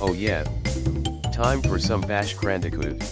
Oh yeah. Time for some Bash Bandicoot.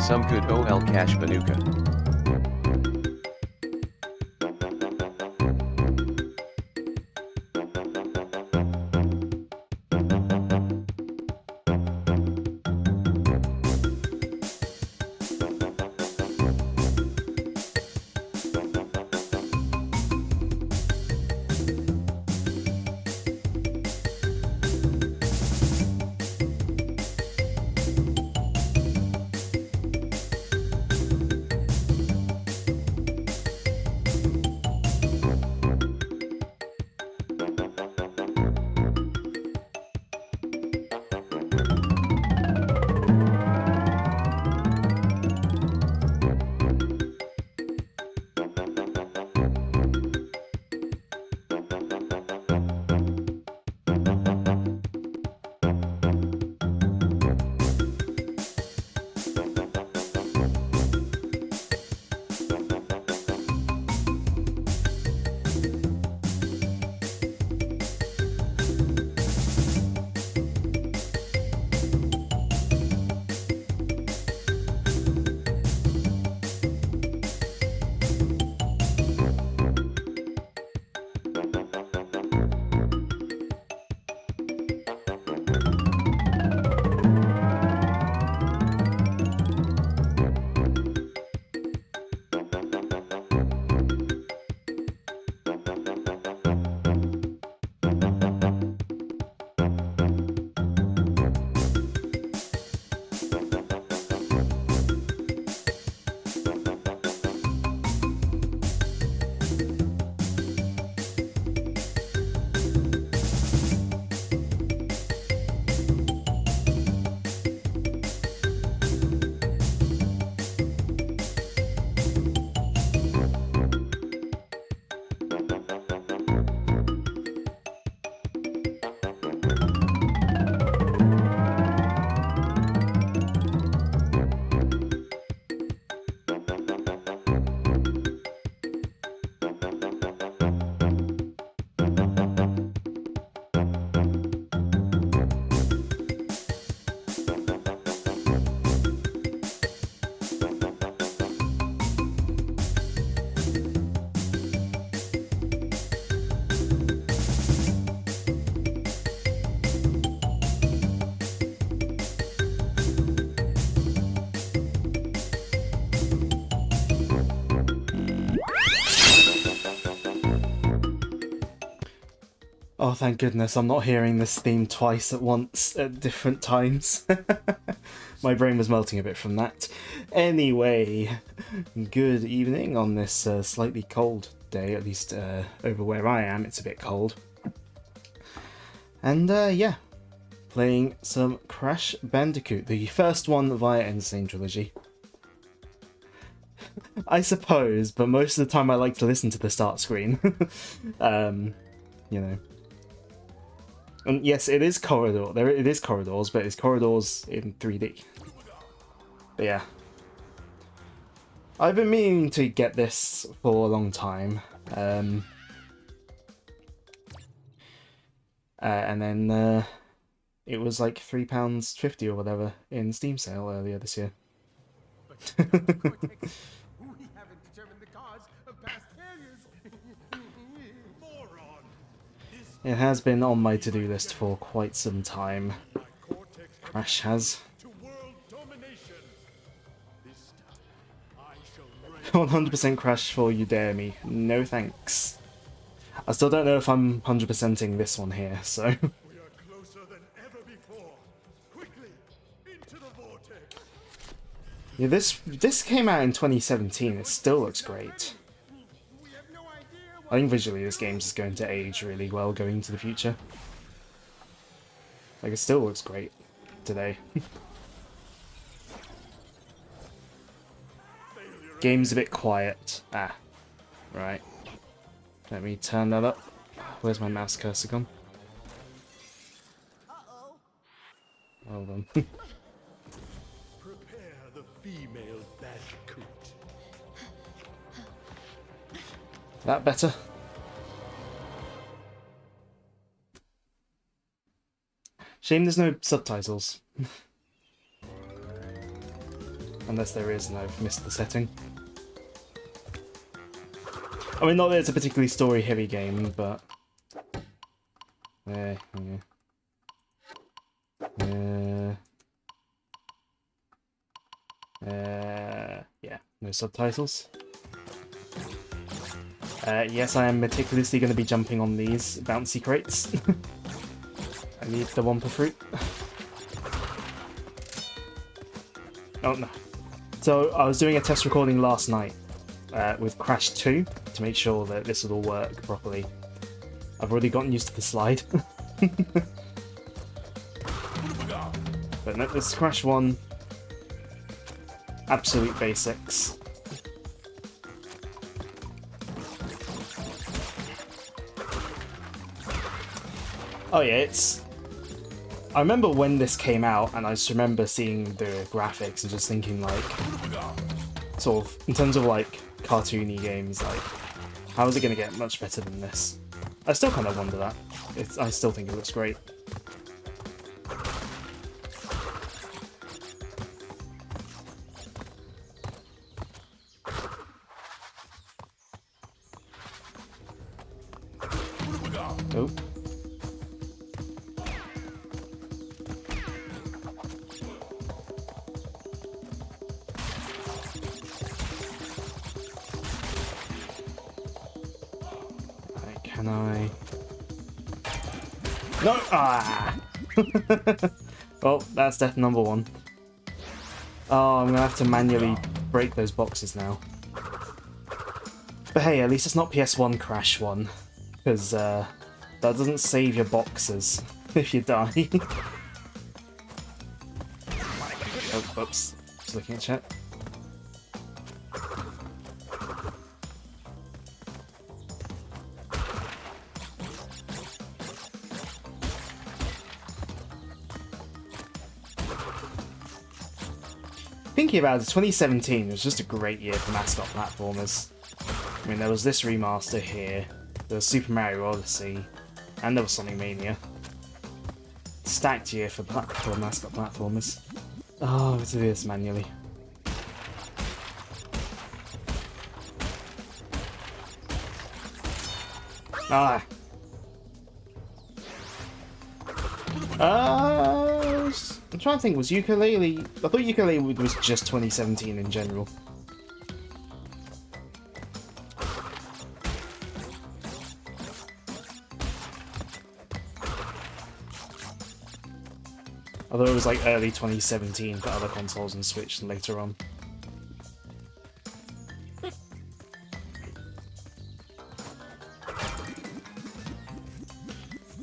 Some good ol cash banuka. Oh, thank goodness I'm not hearing this theme twice at once at different times. My brain was melting a bit from that. Anyway, good evening on this slightly cold day, at least over where I am, it's a bit cold. And yeah, playing some Crash Bandicoot, the first one via Insane Trilogy. I suppose, but most of the time I like to listen to the start screen. You know. And yes, it is corridor. It is corridors, but it's corridors in 3D. But yeah, I've been meaning to get this for a long time, and then it was like £3.50 or whatever in Steam sale earlier this year. It has been on my to-do list for quite some time. Crash has. 100% crash for you dare me. No thanks. I still don't know if I'm 100%ing this one here, so... We are closer than ever before. Quickly, into the vortex. Yeah, this came out in 2017. It still looks great. We have no idea I think visually this game's just going to age really well going into the future. Like, it still looks great today. Game's a bit quiet. Ah, right. Let me turn that up. Where's my mouse cursor gone? Hold on. Prepare the female Bandicoot. That better? Shame there's no subtitles. Unless there is and I've missed the setting. I mean, not that it's a particularly story-heavy game, but... yeah. Yeah, no subtitles. Yes, I am meticulously going to be jumping on these bouncy crates. I need the Wumpa fruit. Oh no. So, I was doing a test recording last night with Crash 2 to make sure that this would all work properly. I've already gotten used to the slide. But no, this is Crash 1. Absolute basics. Oh yeah, it's... I remember when this came out, and I just remember seeing the graphics and just thinking, like, sort of, in terms of, like, cartoony games, like, how is it going to get much better than this? I still kind of wonder that. I still think it looks great. Oh. Right, can I... No! Ah! Well, that's death number one. Oh, I'm gonna have to manually break those boxes now. But hey, at least it's not PS1 Crash 1. Because, that doesn't save your boxes if you die. Oh, whoops. Just looking at chat. Thinking about it, 2017 was just a great year for mascot platformers. I mean, there was this remaster here, there was Super Mario Odyssey, and there was Sonic Mania. Stacked year for mascot platformers. Oh, let's do this manually. Ah! I'm trying to think, was Ukulele... I thought Ukulele was just 2017 in general. Although it was like early 2017 for other consoles and Switch later on.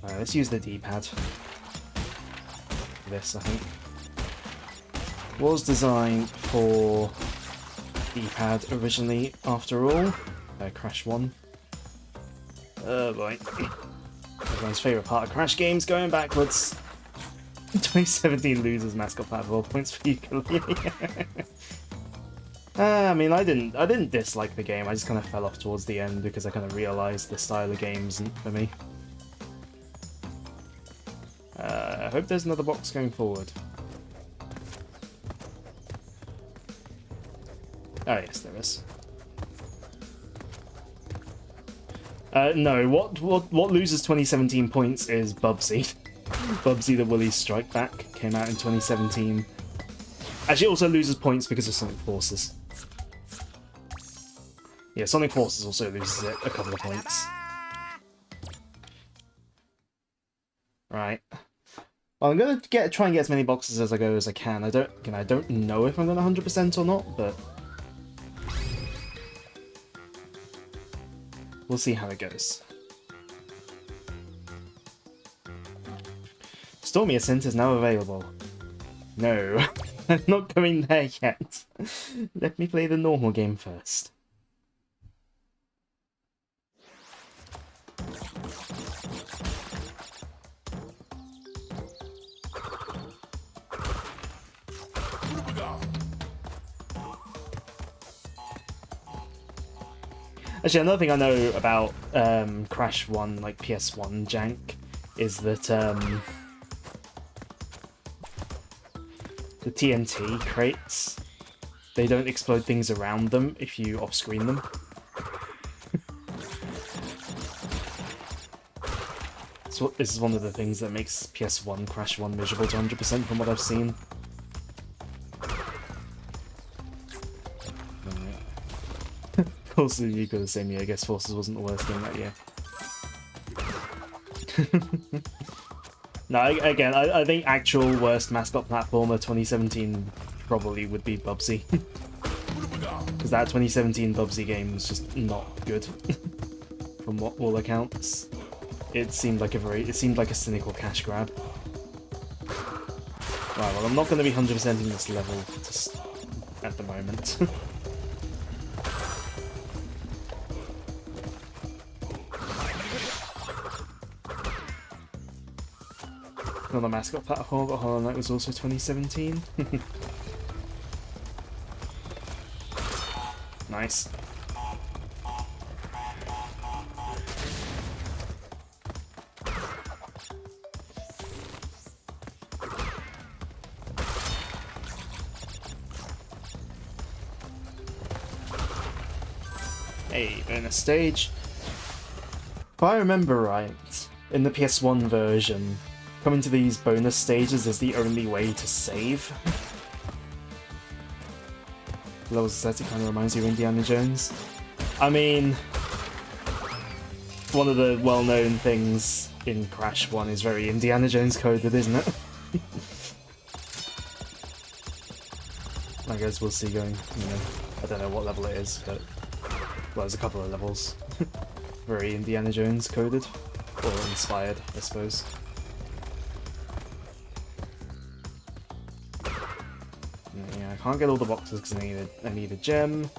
Let's use the D-pad. This, I think. Was designed for D-pad originally, after all. Crash 1. Oh boy. Everyone's favourite part of Crash games, going backwards. 2017 losers mascot platform points for Ukulele. I mean, I didn't dislike the game. I just kind of fell off towards the end because I kind of realised the style of games isn't for me. I hope there's another box going forward. Oh yes, there is. No, what loses 2017 points is Bubsy. Bubsy the Woolly Strike Back came out in 2017. Actually, it also loses points because of Sonic Forces. Yeah, Sonic Forces also loses it a couple of points. Right. Well, I'm gonna try and get as many boxes as I can. I don't know if I'm gonna 100% or not, but we'll see how it goes. Stormy Ascent is now available. No, I'm not going there yet. Let me play the normal game first. Actually, another thing I know about Crash 1, like PS1 jank, is that the TNT crates, they don't explode things around them if you off-screen them. So this is one of the things that makes PS1 Crash 1 miserable to 100% from what I've seen. Also, you got the same year. I guess Forces wasn't the worst game that year. No, I think actual worst mascot platformer 2017 probably would be Bubsy. Because that 2017 Bubsy game was just not good. From all accounts. It seemed like a cynical cash grab. Right, well, I'm not going to be 100%ing this level just at the moment. Another mascot platform, but Hollow Knight was also 2017. Nice. Hey, bonus stage. If I remember right, in the PS1 version, coming to these bonus stages is the only way to save. The level aesthetic kind of reminds you of Indiana Jones. I mean, one of the well-known things in Crash 1 is very Indiana Jones coded, isn't it? I guess we'll see going, I don't know what level it is, but, well, there's a couple of levels. Very Indiana Jones coded, or inspired, I suppose. Yeah, I can't get all the boxes because I need a gem.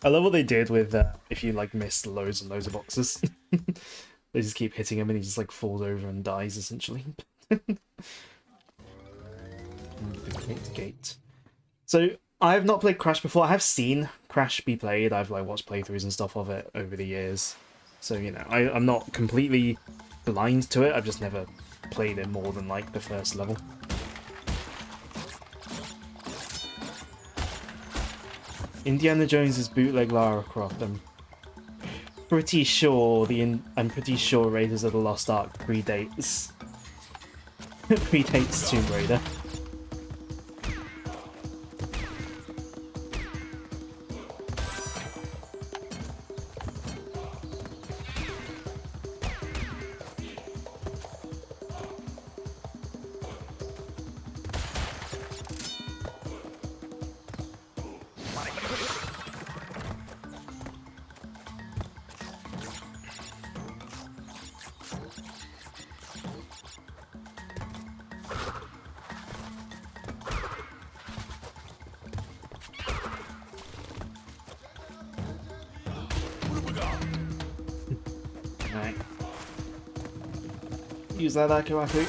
I love what they did with if you like missed loads and loads of boxes. They just keep hitting him and he just like falls over and dies essentially. Gate. So I have not played Crash before. I have seen Crash be played. I've like watched playthroughs and stuff of it over the years. So I'm not completely blind to it. I've just never played it more than like the first level. Indiana Jones's bootleg Lara Croft. I'm pretty sure Raiders of the Lost Ark predates Tomb Raider. Right. Use that accurately.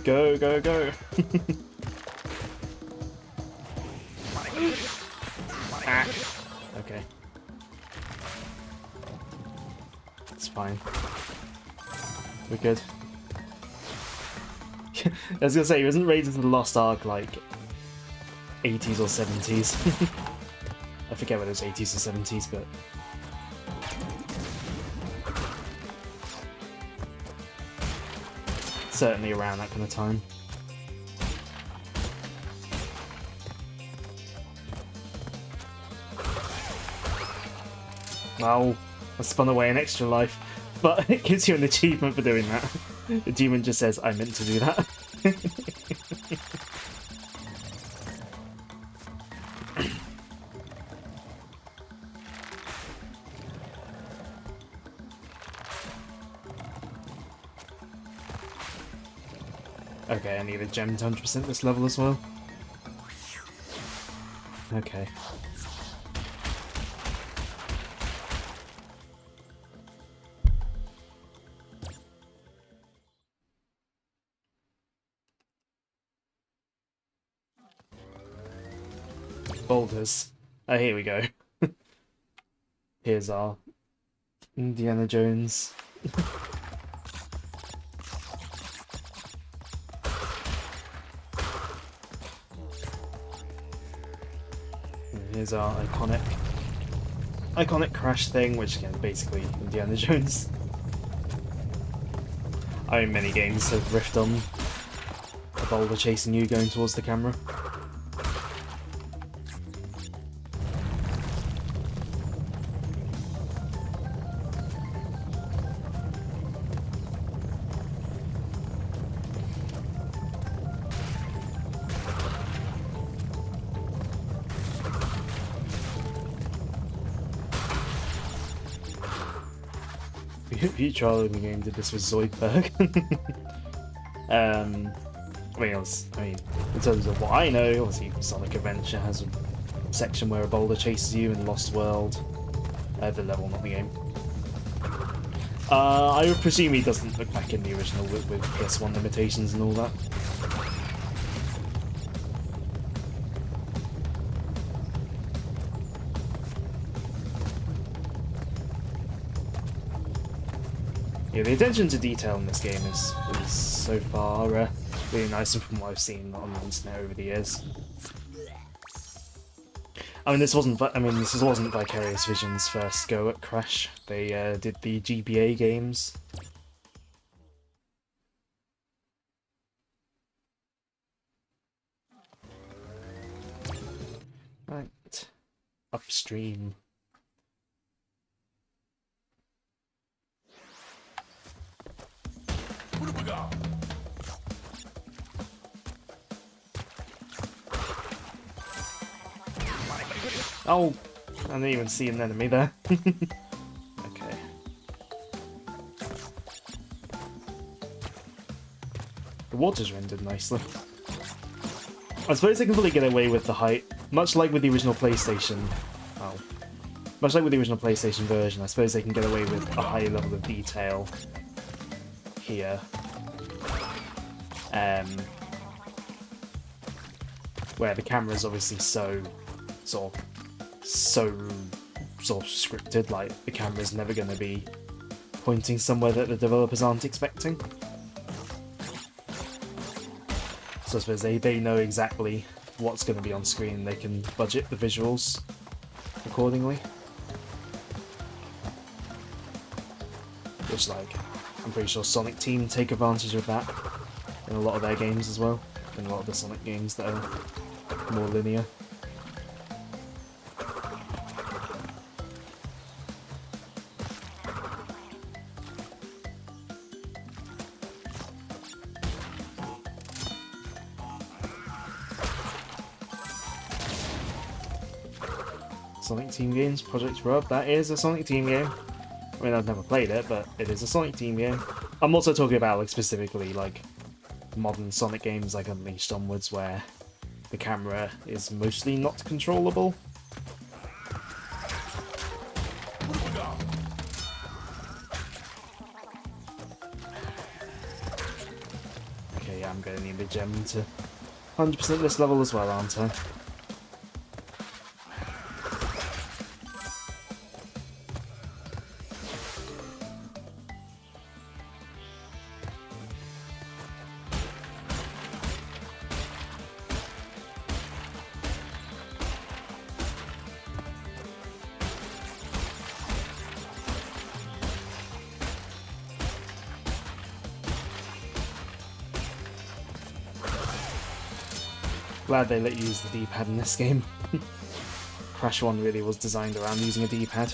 Go, go, go. Ah. Okay. It's fine. We're good. I was gonna say, wasn't Raiders of the Lost Ark like 80s or 70s? I forget whether it was 80s or 70s, but certainly around that kind of time. Well, I spun away an extra life, but it gives you an achievement for doing that. The demon just says, I meant to do that. Okay, I need a gem to 100% this level as well. Okay. Boulders. Oh, here we go. Here's our Indiana Jones. Here's our iconic crash thing, which again, basically Indiana Jones. I mean, many games have riffed on a boulder chasing you going towards the camera. Future in the game did this with Zoidberg. I mean, in terms of what I know, obviously Sonic Adventure has a section where a boulder chases you in Lost World. The level, not the game. I would presume he doesn't look back in the original with PS1 limitations and all that. Yeah, the attention to detail in this game is so far really nice, and from what I've seen on the internet over the years. I mean, this wasn't Vicarious Vision's first go at Crash. They did the GBA games. Right, upstream. What have we got? Oh, I didn't even see an enemy there. Okay. The water's rendered nicely. I suppose they can probably get away with the height, much like with the original PlayStation. Oh. Much like with the original PlayStation version, I suppose they can get away with a high level of detail here. Where the camera's obviously so scripted, like the camera's never going to be pointing somewhere that the developers aren't expecting. So I suppose they know exactly what's going to be on screen, they can budget the visuals accordingly. Which, like, I'm pretty sure Sonic Team take advantage of that in a lot of their games as well, in a lot of the Sonic games that are more linear. Sonic Team games, Project Rub, that is a Sonic Team game. I mean, I've never played it, but it is a Sonic Team game. I'm also talking about, like, specifically, like, modern Sonic games, like Unleashed onwards, where the camera is mostly not controllable. Okay, yeah, I'm gonna need the gem to 100% this level as well, aren't I? Glad they let you use the D-pad in this game. Crash 1 really was designed around using a D-pad.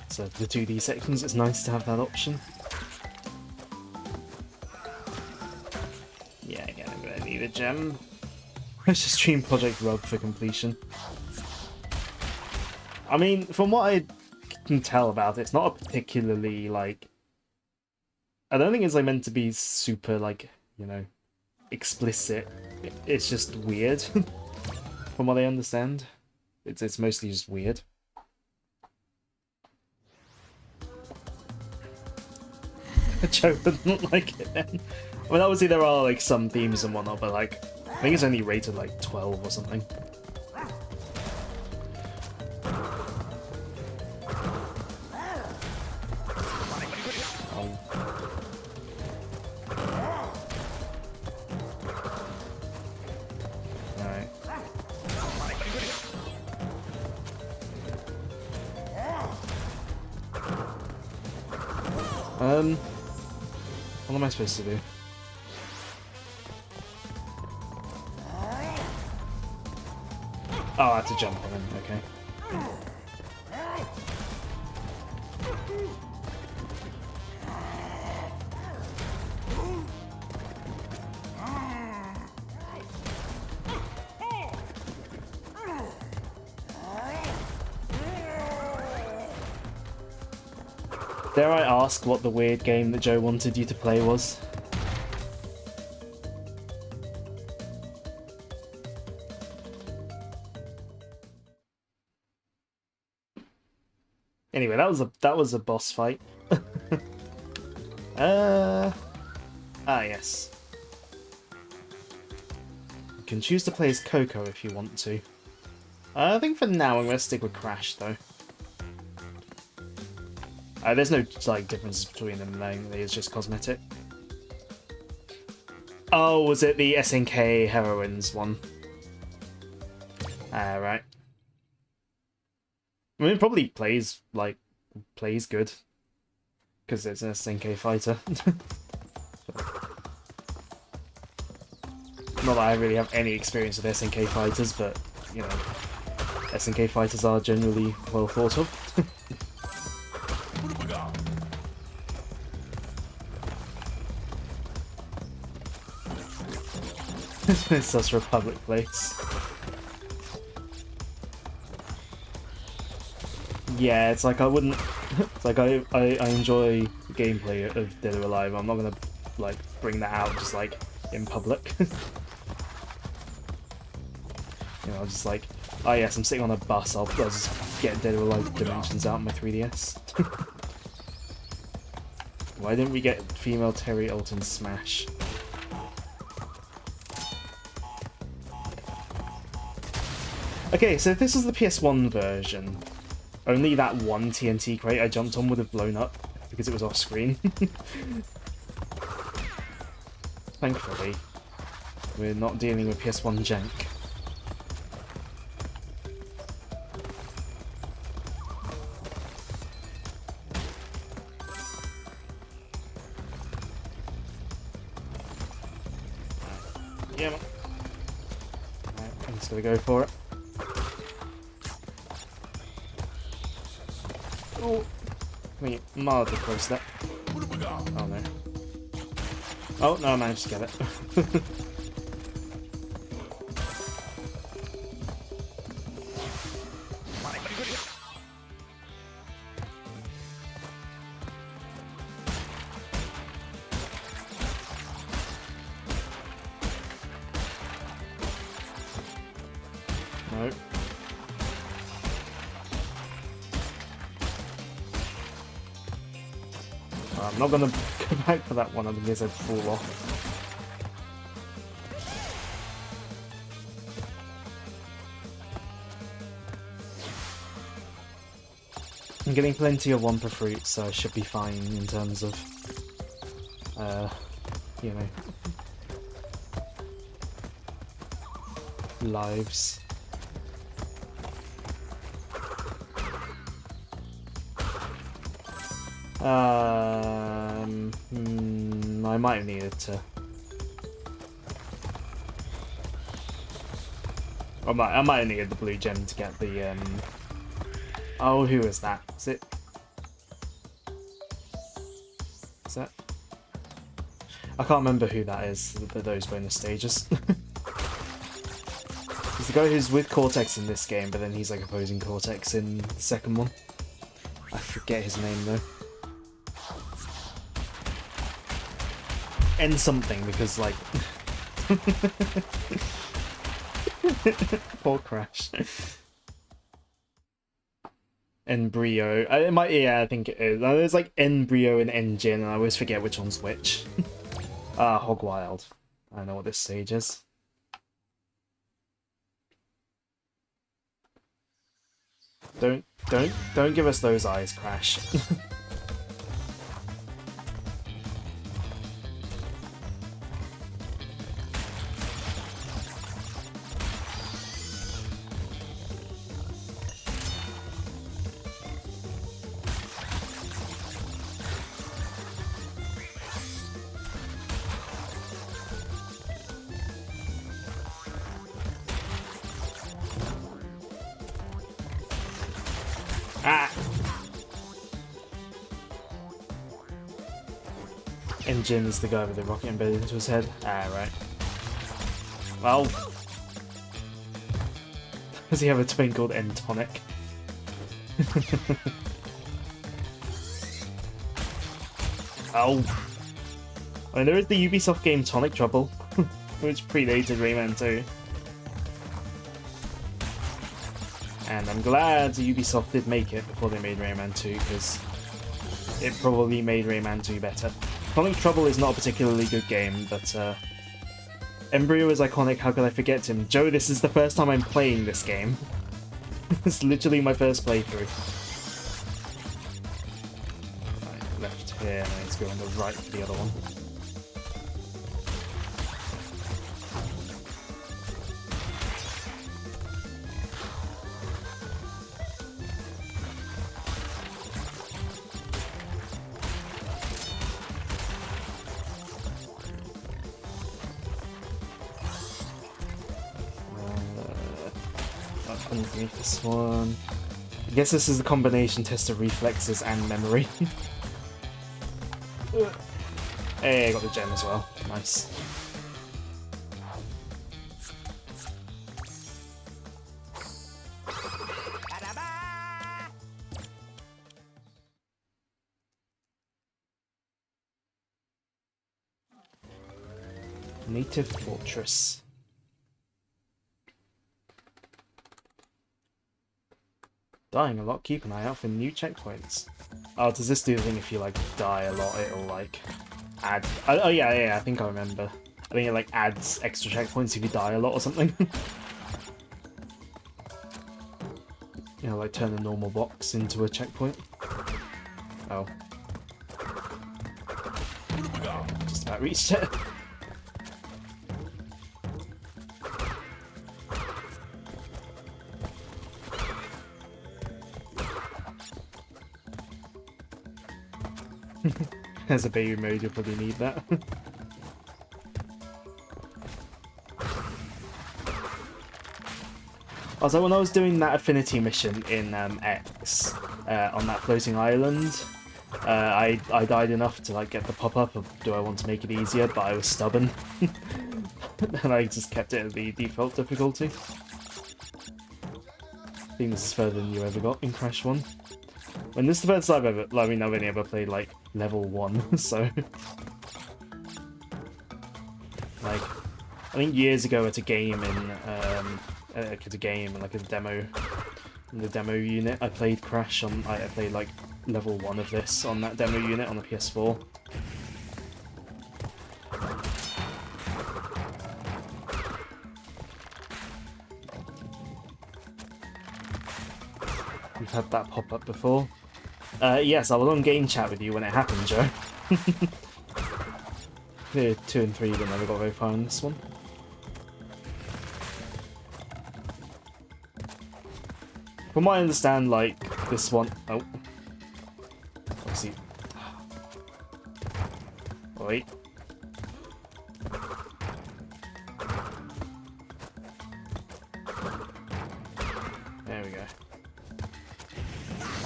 So for the 2D sections, it's nice to have that option. Yeah, again, I'm gonna need a gem. Let's just stream Project Rub for completion. I mean, from what I can tell about it, it's not a particularly, like... I don't think it's, like, meant to be super, like, you know, explicit. It's just weird, from what I understand. It's mostly just weird. Joe wouldn't like it then. I mean, obviously there are, like, some themes and whatnot, but, like, I think it's only rated, like, 12 or something. What am I supposed to do? Oh, I have to jump on him, okay. Dare I ask what the weird game that Joe wanted you to play was? Anyway, that was a boss fight. Yes. You can choose to play as Coco if you want to. I think for now I'm gonna stick with Crash though. There's no like difference between them, it's just cosmetic. Oh, was it the SNK Heroines one? Right. I mean, it probably plays good because it's an SNK fighter. Not that I really have any experience with SNK fighters, but you know, SNK fighters are generally well thought of. It's just Republic Place. Yeah, it's like I wouldn't. It's like I enjoy the gameplay of Dead or Alive. I'm not gonna like bring that out just like in public. You know, just like, oh yes, I'm sitting on a bus. I'll just get Dead or Alive Dimensions out on my 3DS. Why didn't we get female Terry Alton Smash? Okay, so if this was the PS1 version, only that one TNT crate I jumped on would have blown up because it was off screen. Thankfully, we're not dealing with PS1 jank. Yeah, man. Right, I'm just gonna go for it. Oh, I mean, mildly close that. Oh no. Oh no, I managed to get it. No. I'm not gonna go back for that one, otherwise I'd fall off. I'm getting plenty of Wumpa fruit, so I should be fine in terms of, you know, lives. I might have needed to. I might have needed the blue gem to get the Oh, who is that? Is it? Is that? I can't remember who that is. Those bonus stages. He's the guy who's with Cortex in this game, but then he's like opposing Cortex in the second one. I forget his name though. N something because like. Poor Crash. Embryo. It might, yeah, I think it is. There's like Embryo and Engine, and I always forget which one's which. Hogwild. I know what this stage is. Don't give us those eyes, Crash. Engine is the guy with the rocket embedded into his head. Right. Well, does he have a twin called N-Tonic? Oh. I mean, there is the Ubisoft game Tonic Trouble, which predated Rayman 2. And I'm glad Ubisoft did make it before they made Rayman 2, because it probably made Rayman 2 better. Tonic Trouble is not a particularly good game, but Embryo is iconic, how could I forget him? Joe, this is the first time I'm playing this game. It's literally my first playthrough. Right, left here, and let's go on the right for the other one. Underneath this one. I guess this is a combination test of reflexes and memory. Hey, I got the gem as well. Nice. Native Fortress. Dying a lot, keep an eye out for new checkpoints. Oh, does this do the thing if you like die a lot, it'll like add... Oh yeah, I think I remember. I think it like adds extra checkpoints if you die a lot or something. You know, like turn a normal box into a checkpoint. Oh. Just about reached it. As a baby mode, you'll probably need that. Also, when I was doing that affinity mission in X, on that floating island, I died enough to like get the pop-up of do I want to make it easier, but I was stubborn. And I just kept it at the default difficulty. I think this is further than you ever got in Crash 1. When this is the first time I've ever, I mean, I've only ever played like level 1, so like I think years ago at a game in like a demo, in the demo unit, I played Crash on. I played like level 1 of this on that demo unit on the PS4. You've had that pop up before. Yes, I was on game chat with you when it happened, Joe. Clear 2 and 3, but never got very far in this one. From what I understand, like, this one... Oh. Obviously,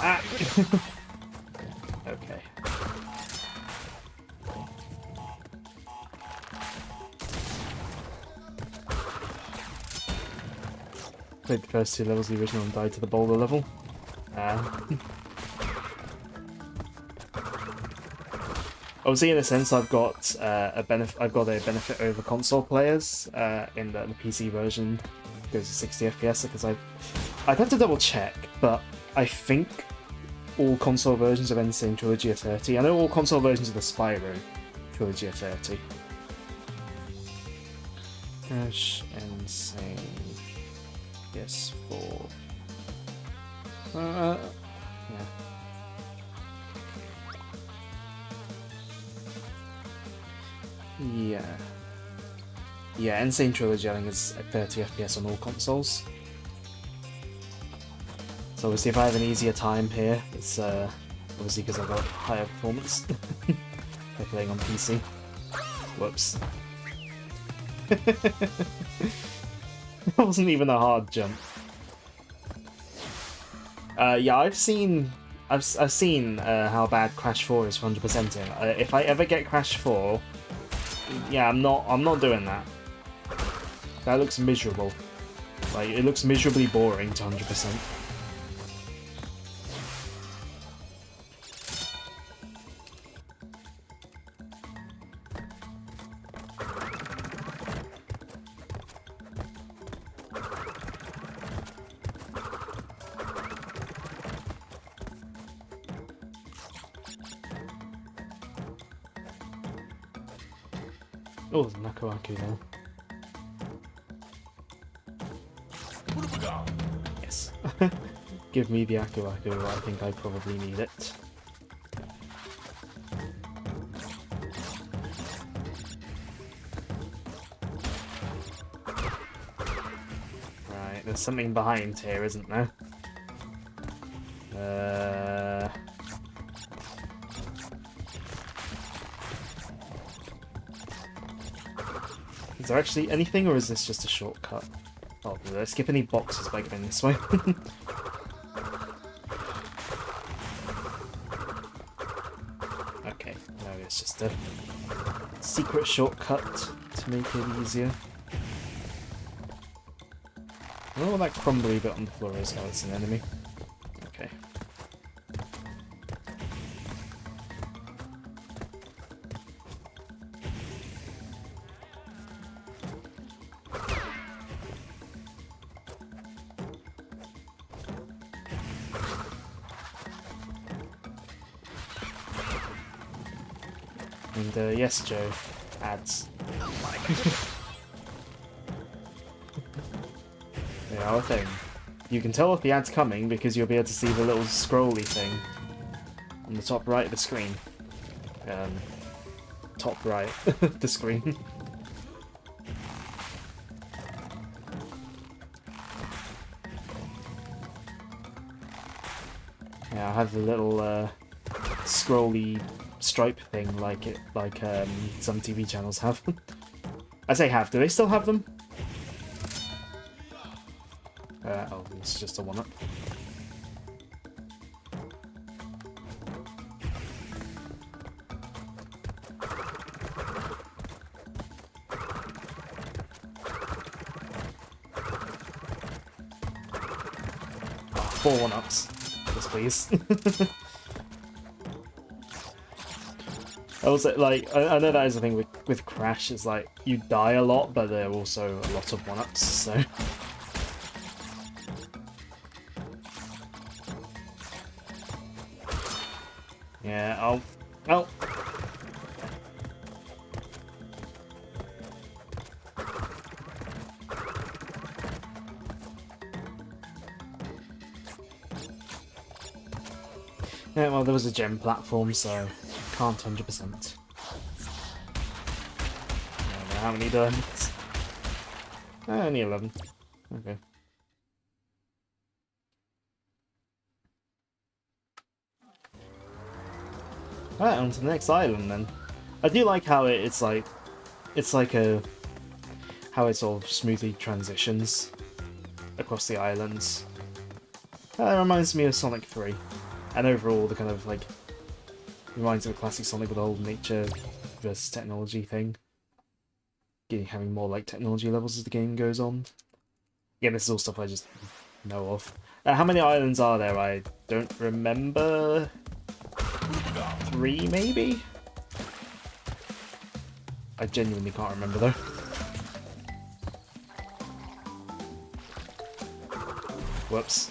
Ah! Okay. Played the first 2 levels of the original and died to the boulder level. Obviously, in a sense, I've got a benefit over console players in that the PC version goes to 60 FPS because I'd have to double check, but I think all console versions of Insane Trilogy are 30. I know all console versions of the Spyro Trilogy are 30. Crash Insane. Yes, 4. Yeah. Yeah. Yeah, Insane Trilogy I think is at 30 FPS on all consoles. So obviously if I have an easier time here, it's obviously because I've got higher performance by playing on PC. Whoops. That wasn't even a hard jump. Yeah, I've seen how bad Crash 4 is for 100%ing. If I ever get Crash 4, yeah, I'm not doing that. That looks miserable. Like, it looks miserably boring to 100%. Oh, there's Nakoaku now. Yes. Give me the Akuaku, I think I probably need it. Right, there's something behind here, isn't there? Is there actually anything, or is this just a shortcut? Oh, did I skip any boxes by going this way? Okay, no, it's just a secret shortcut to make it easier. I don't know what that crumbly bit on the floor is. Oh, it's an enemy. Okay. And yes, Joe, ads. They are a thing. You can tell if the ad's coming because you'll be able to see the little scrolly thing on the top right of the screen. Top right of the screen. Yeah, I have the little scrolly stripe thing like some TV channels have. I say have, do they still have them? Oh, it's just a 1-up. Oh, 4 1-ups. Yes, please. Also, like, I know that is the thing with Crash, is like, you die a lot, but there are also a lot of 1-ups, so... Yeah, oh. Yeah, well, there was a gem platform, so can't 100%. How many diamonds? Only 11. Okay. Alright, on to the next island then. I do like how it's like how it sort of smoothly transitions across the islands. That reminds me of Sonic 3. And overall, the kind of like reminds me of classic Sonic with the whole nature versus technology thing. Having more like technology levels as the game goes on. Again, this is all stuff I just know of. How many islands are there? I don't remember. 3 maybe? I genuinely can't remember though. Whoops.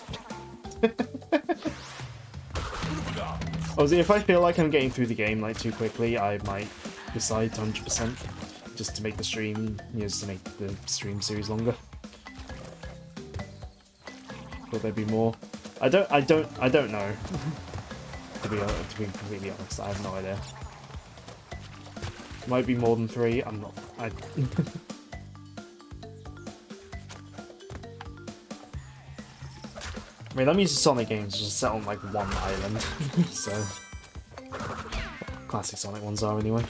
Obviously, if I feel like I'm getting through the game like too quickly, I might decide to 100% just to make the stream, just to make the stream series longer. Will there be more? I don't know. to be completely honest, I have no idea. Might be more than 3. I'm not. I mean, I'm used to Sonic games just set on like one island, so classic Sonic ones are anyway.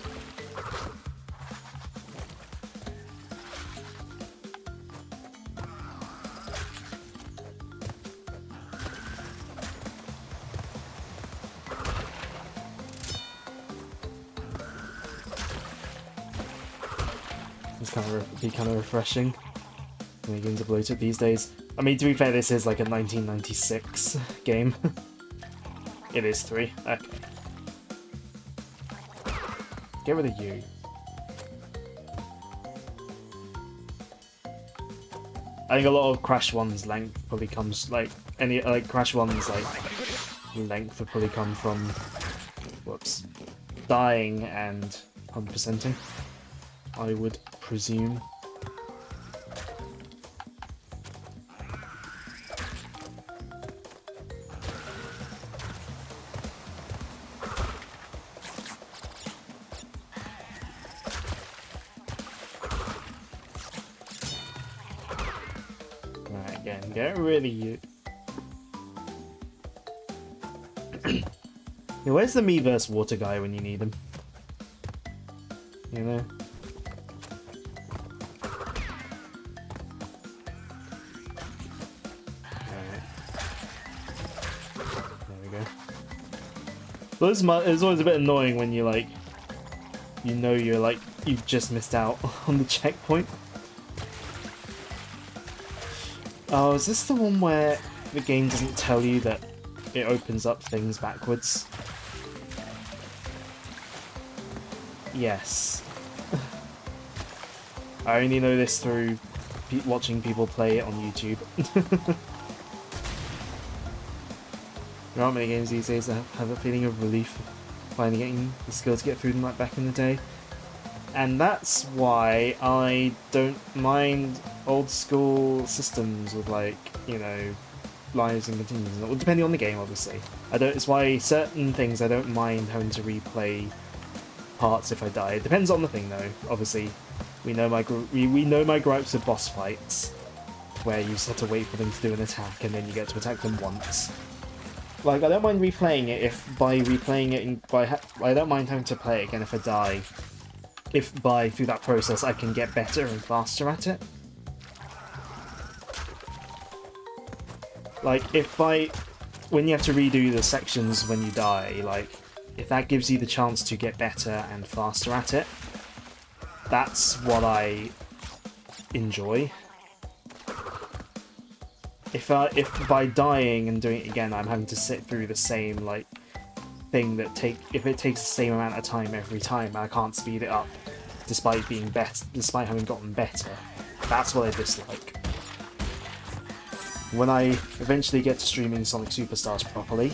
It's kind of refreshing when the games are bloated these days. I mean, to be fair, this is like a 1996 game. It is 3. Okay. Get rid of you. I think a lot of Crash 1's length probably comes Crash 1's length would probably come from dying and 100%ing, I would presume. Get rid of you. Yeah, where's the Miiverse water guy when you need him? You know? Alright. There we go. Well, it's always a bit annoying when you you've just missed out on the checkpoint. Oh, is this the one where the game doesn't tell you that it opens up things backwards? Yes. I only know this through watching people play it on YouTube. There aren't many games these days that have a feeling of relief finally getting the skill to get through them like back in the day. And that's why I don't mind old school systems with lives and continues, well, depending on the game, obviously. It's why certain things I don't mind having to replay parts if I die. It depends on the thing though. Obviously, we know my gripes with boss fights, where you just have to wait for them to do an attack and then you get to attack them once. I don't mind replaying it I don't mind having to play it again if I die. If through that process I can get better and faster at it. When you have to redo the sections when you die, if that gives you the chance to get better and faster at it, that's what I enjoy. If by dying and doing it again I'm having to sit through the same thing if it takes the same amount of time every time and I can't speed it up despite having gotten better, that's what I dislike. When I eventually get to streaming Sonic Superstars properly,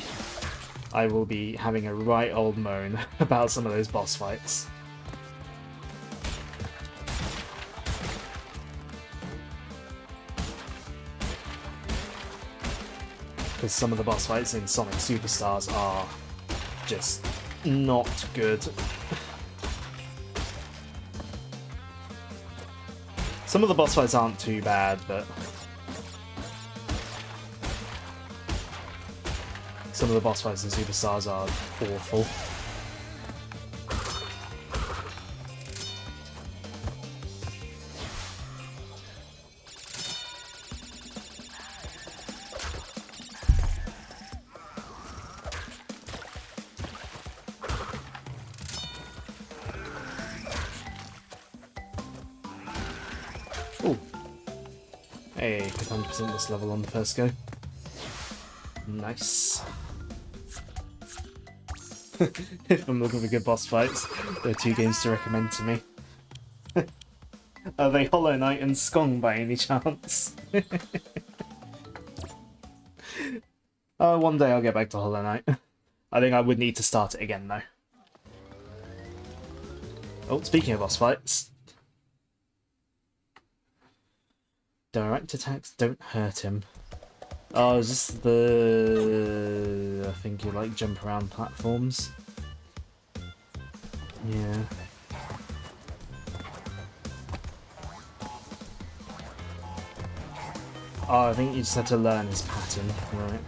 I will be having a right old moan about some of those boss fights. Because some of the boss fights in Sonic Superstars are just not good. Some of the boss fights aren't too bad, but some of the boss fights in Superstars are awful. Ooh. Hey, could 100% this level on the first go. Nice. If I'm looking for good boss fights, there are 2 games to recommend to me. Are they Hollow Knight and Skong by any chance? One day I'll get back to Hollow Knight. I think I would need to start it again though. Oh, speaking of boss fights. Direct attacks don't hurt him. Oh, is this the... I think you like jump around platforms? Yeah. Oh, I think you just had to learn his pattern, right?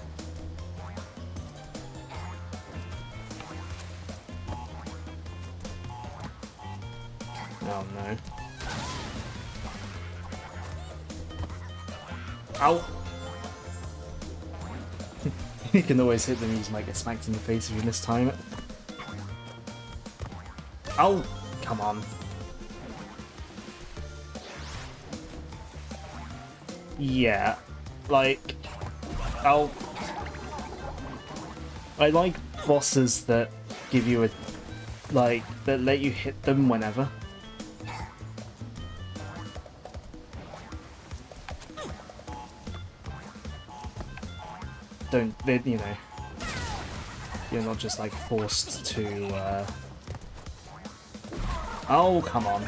Oh no. Ow! You can always hit them, you just might get smacked in the face if you mistime it. Ow! Come on. Yeah, like, I like bosses that give you a, like, that let you hit them whenever. Don't, they, you know, you're not just like forced to, oh, come on.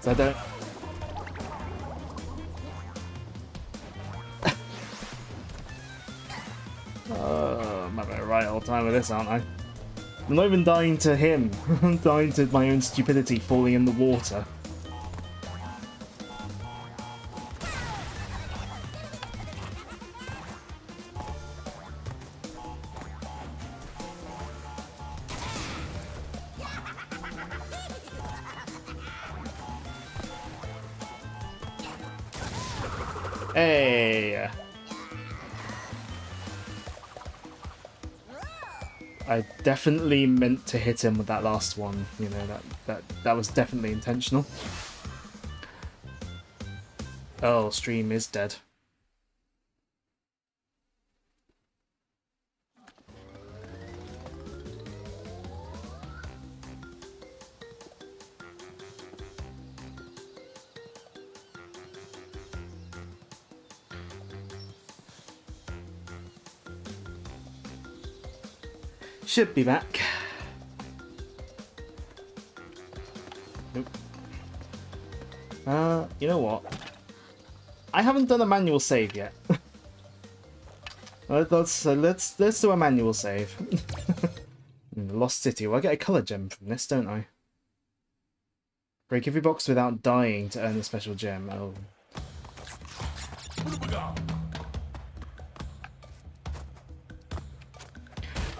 So I don't... I'm having a right old time with this, aren't I? I'm not even dying to him. I'm dying to my own stupidity falling in the water. Hey! I definitely meant to hit him with that last one, you know, that was definitely intentional. Oh, stream is dead. Should be back. Nope. You know what? I haven't done a manual save yet. let's do a manual save. Lost City. Well, I get a colour gem from this, don't I? Break every box without dying to earn a special gem. Oh.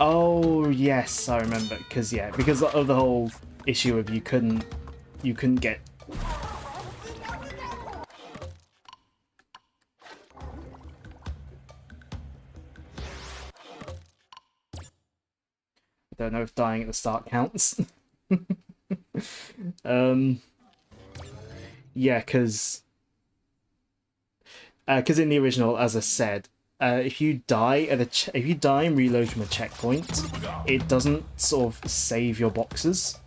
Oh yes, I remember. Because of the whole issue of you couldn't get. I don't know if dying at the start counts. Yeah, because in the original, as I said, if you die and reload from a checkpoint, it doesn't sort of save your boxes.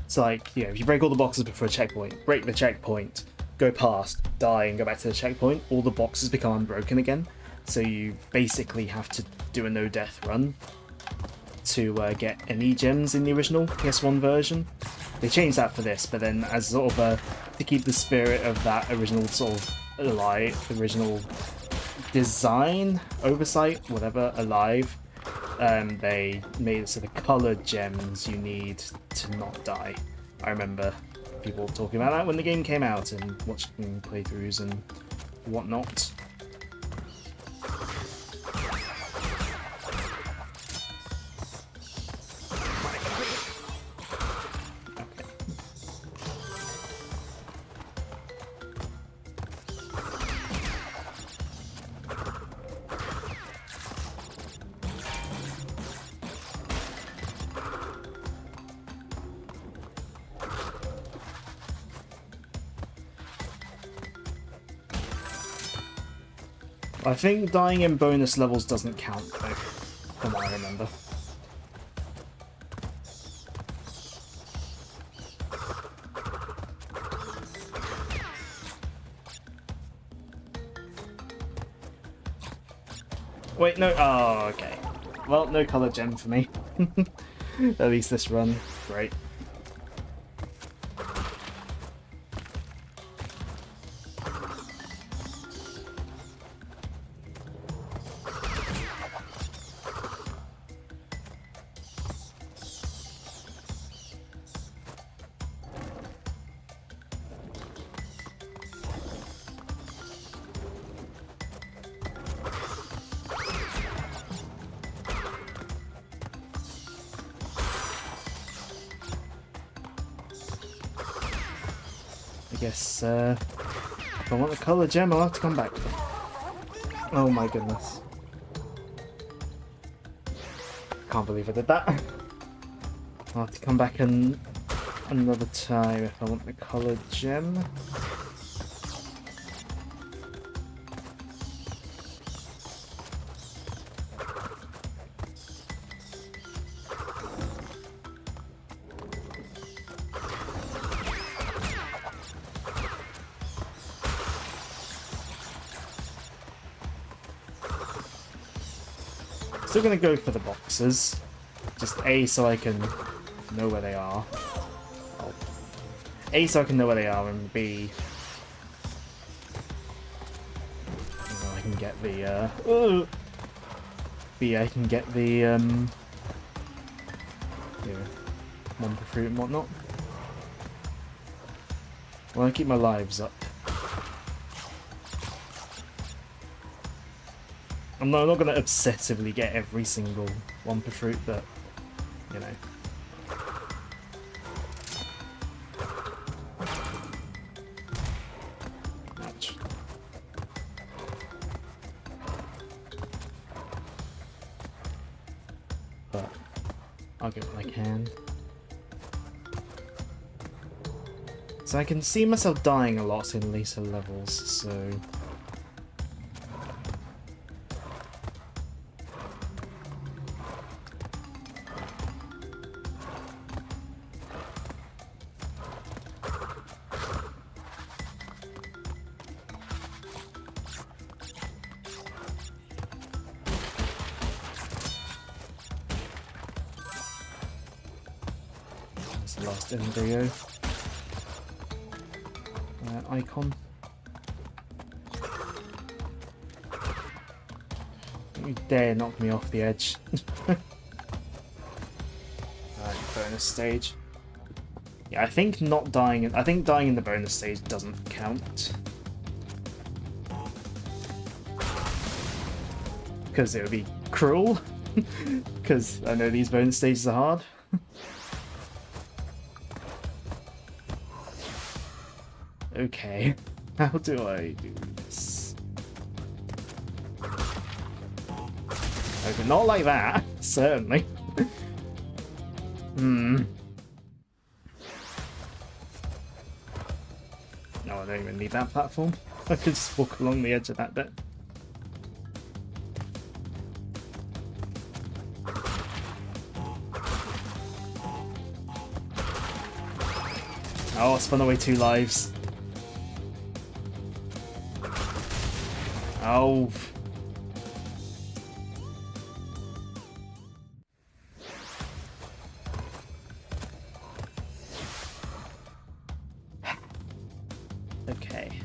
It's like, you know, if you break all the boxes before a checkpoint, break the checkpoint, go past, die, and go back to the checkpoint, all the boxes become unbroken again. So you basically have to do a no-death run to get any gems in the original PS1 version. They changed that for this, but then as sort of to keep the spirit of that original sort of original design, oversight, whatever, alive, they made it so the coloured gems you need to not die. I remember people talking about that when the game came out and watching playthroughs and whatnot. I think dying in bonus levels doesn't count, though, from what I remember. Wait, no. Oh, okay. Well, no color gem for me. At least this run. Great. I guess, if I want the colour gem, I'll have to come back. Oh my goodness. Can't believe I did that. I'll have to come back another time if I want the colour gem. Still gonna go for the boxes. Just A, so I can know where they are. Oh. A, so I can know where they are, and B, I can get the, B, I can get the, you know, Wumpa fruit and whatnot. I want to keep my lives up. I'm not going to obsessively get every single Wumpa fruit, but, you know. Ouch. But I'll get what I can. So I can see myself dying a lot in later levels, so... That's the last embryo. Icon. Don't you dare knock me off the edge. Alright, bonus stage. Yeah, I think not dying. I think dying in the bonus stage doesn't count. Because it would be cruel. Because I know these bonus stages are hard. Okay, how do I do this? Okay, not like that, certainly. No, I don't even need that platform. I could just walk along the edge of that bit. Oh, I spun away 2 lives. Oh. Okay.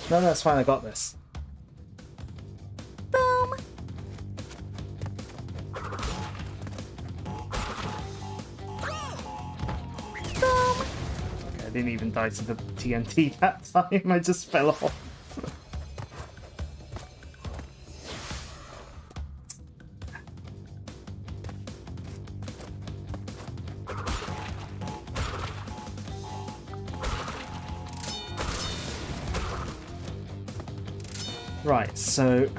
No, that's fine, I got this. I didn't even die to the TNT that time, I just fell off. Right, so...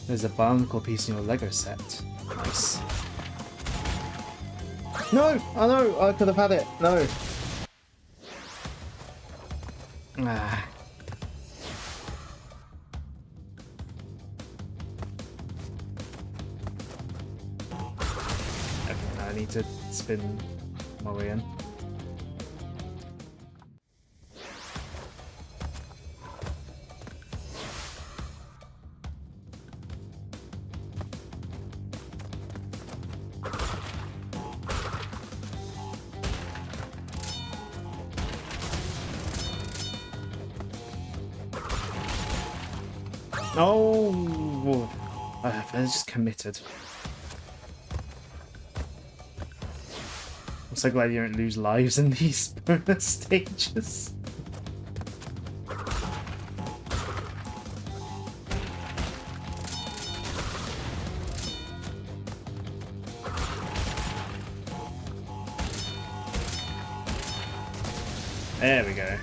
There's a bionicle piece in your Lego set. Nice. No! Oh no! I could have had it! No! Ah. Okay, I need to spin my way in. Oh, I just committed. I'm so glad you don't lose lives in these bonus stages. There we go.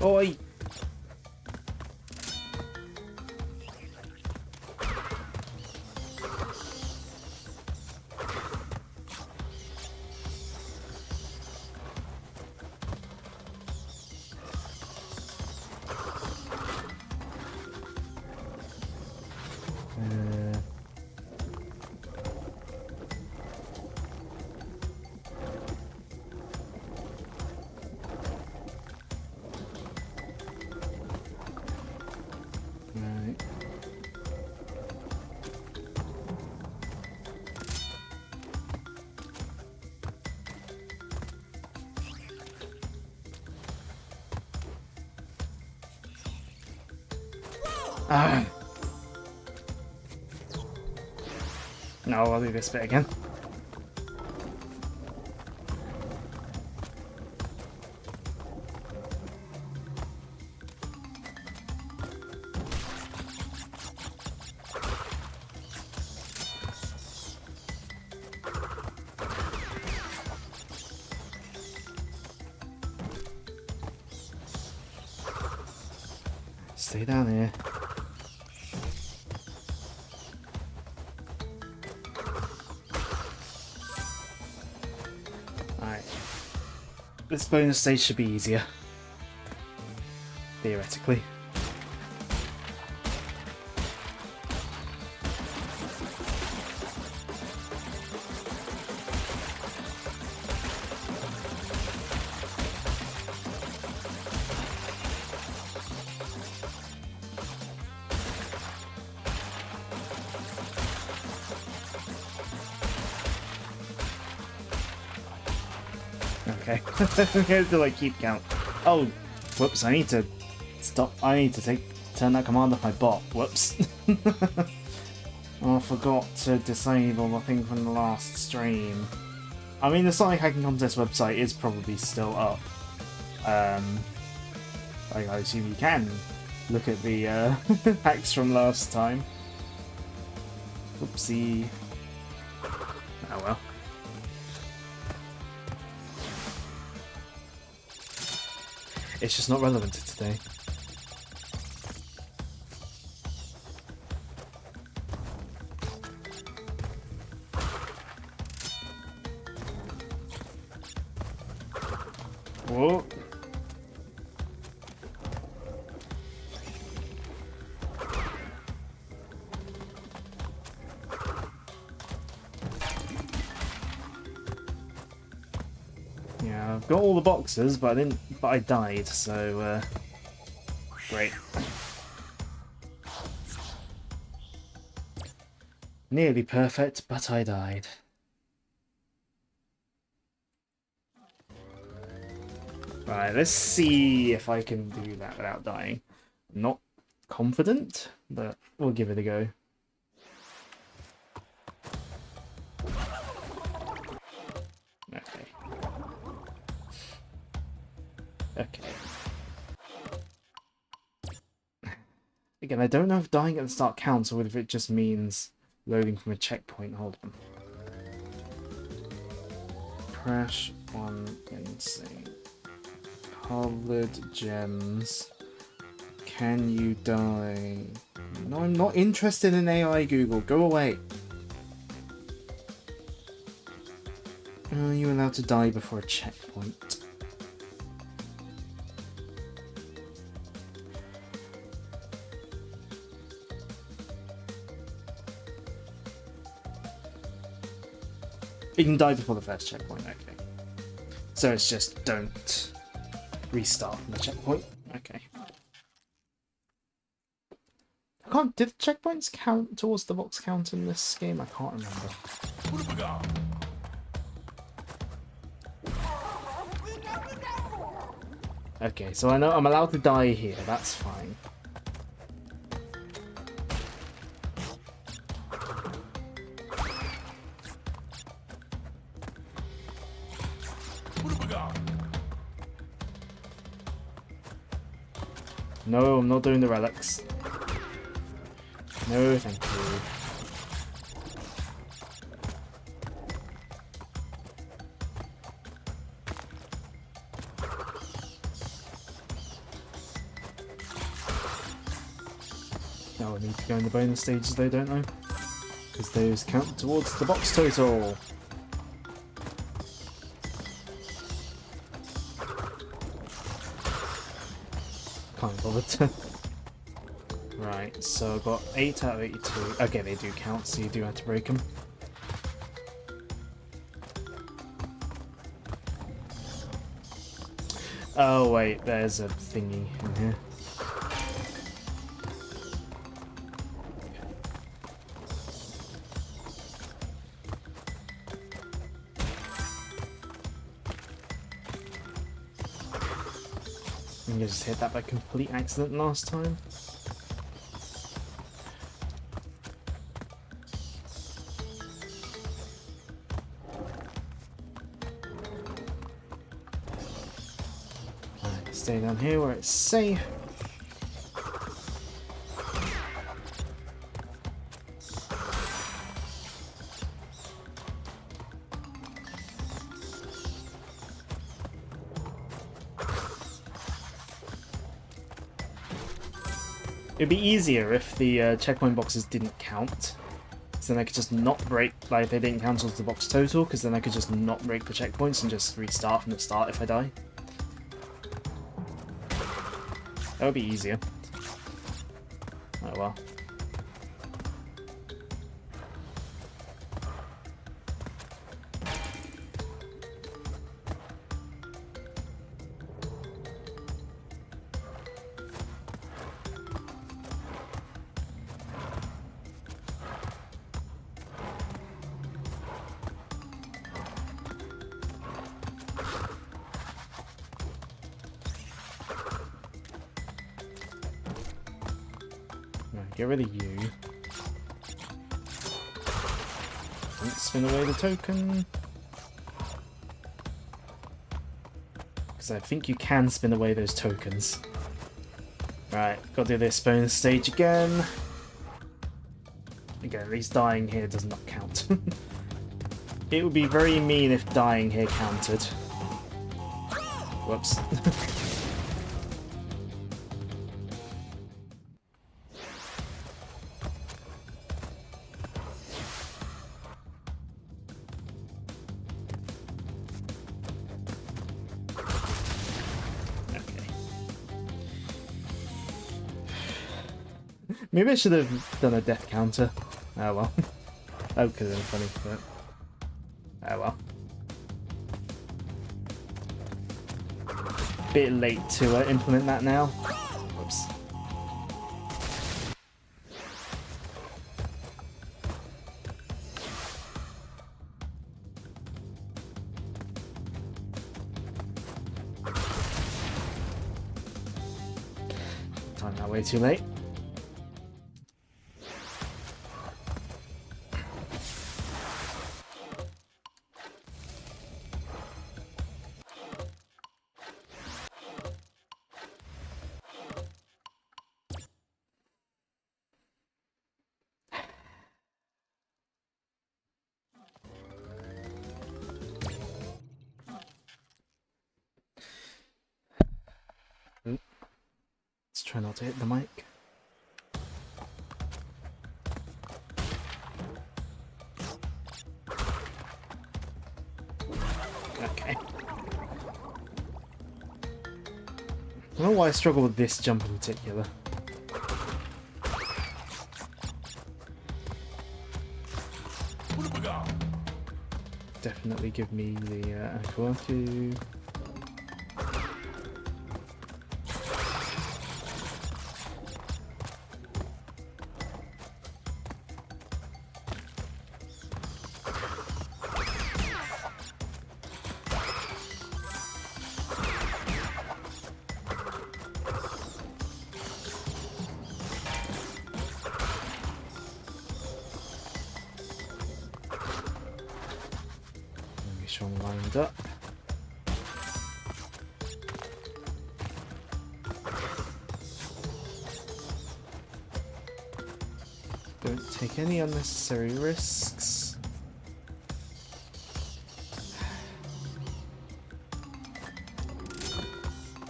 Oi! Right. Ah. No, I'll do this bit again. Stay down here. Alright. This bonus stage should be easier. Theoretically. Okay. We have to like keep count. Oh, whoops! I need to stop. I need to turn that command off my bot. Whoops. Oh, I forgot to disable the thing from the last stream. I mean, the Sonic Hacking Contest website is probably still up. I assume you can look at the hacks from last time. Oopsie. Oh well. It's just not relevant to today. Whoa. Yeah, I've got all the boxes, but I died, so great. Nearly perfect, but I died. Right, let's see if I can do that without dying. Not confident, but we'll give it a go. Okay. Okay. Again, I don't know if dying at the start counts or if it just means Loading from a checkpoint, hold on. Crash one insane. Colored gems. Can you die? No, I'm not interested in AI, Google. Go away. Are you allowed to die before a checkpoint? You can die before the first checkpoint, okay. So it's just don't restart from the checkpoint. Okay. I can't. Did the checkpoints count towards the box count in this game? I can't remember. Okay, so I know I'm allowed to die here. That's fine. No, I'm not doing the relics. No, thank you. Now I need to go in the bonus stages though, don't I? Because those count towards the box total. Can't bother to. Right, so I've got 8 out of 82. Okay, they do count, so you do have to break them. Oh wait, there's a thingy in here. I just hit that by complete accident last time. Alright, stay down here where it's safe. It'd be easier if the checkpoint boxes didn't count. So then I could just not break, like if they didn't count towards the box total, because then I could just not break the checkpoints and just restart from the start if I die. That would be easier. Oh well. Get rid of you. Don't spin away the token. Because I think you can spin away those tokens. Right, gotta do this bonus stage again. Again, at least dying here does not count. It would be very mean if dying here counted. Whoops. Maybe I should have done a death counter. Oh well. That could have been funny, but... oh well. Bit late to implement that now. Whoops. Time that way too late. Try not to hit the mic. Okay. I don't know why I struggle with this jump in particular. Definitely give me the Aquatu. Lined up. Don't take any unnecessary risks.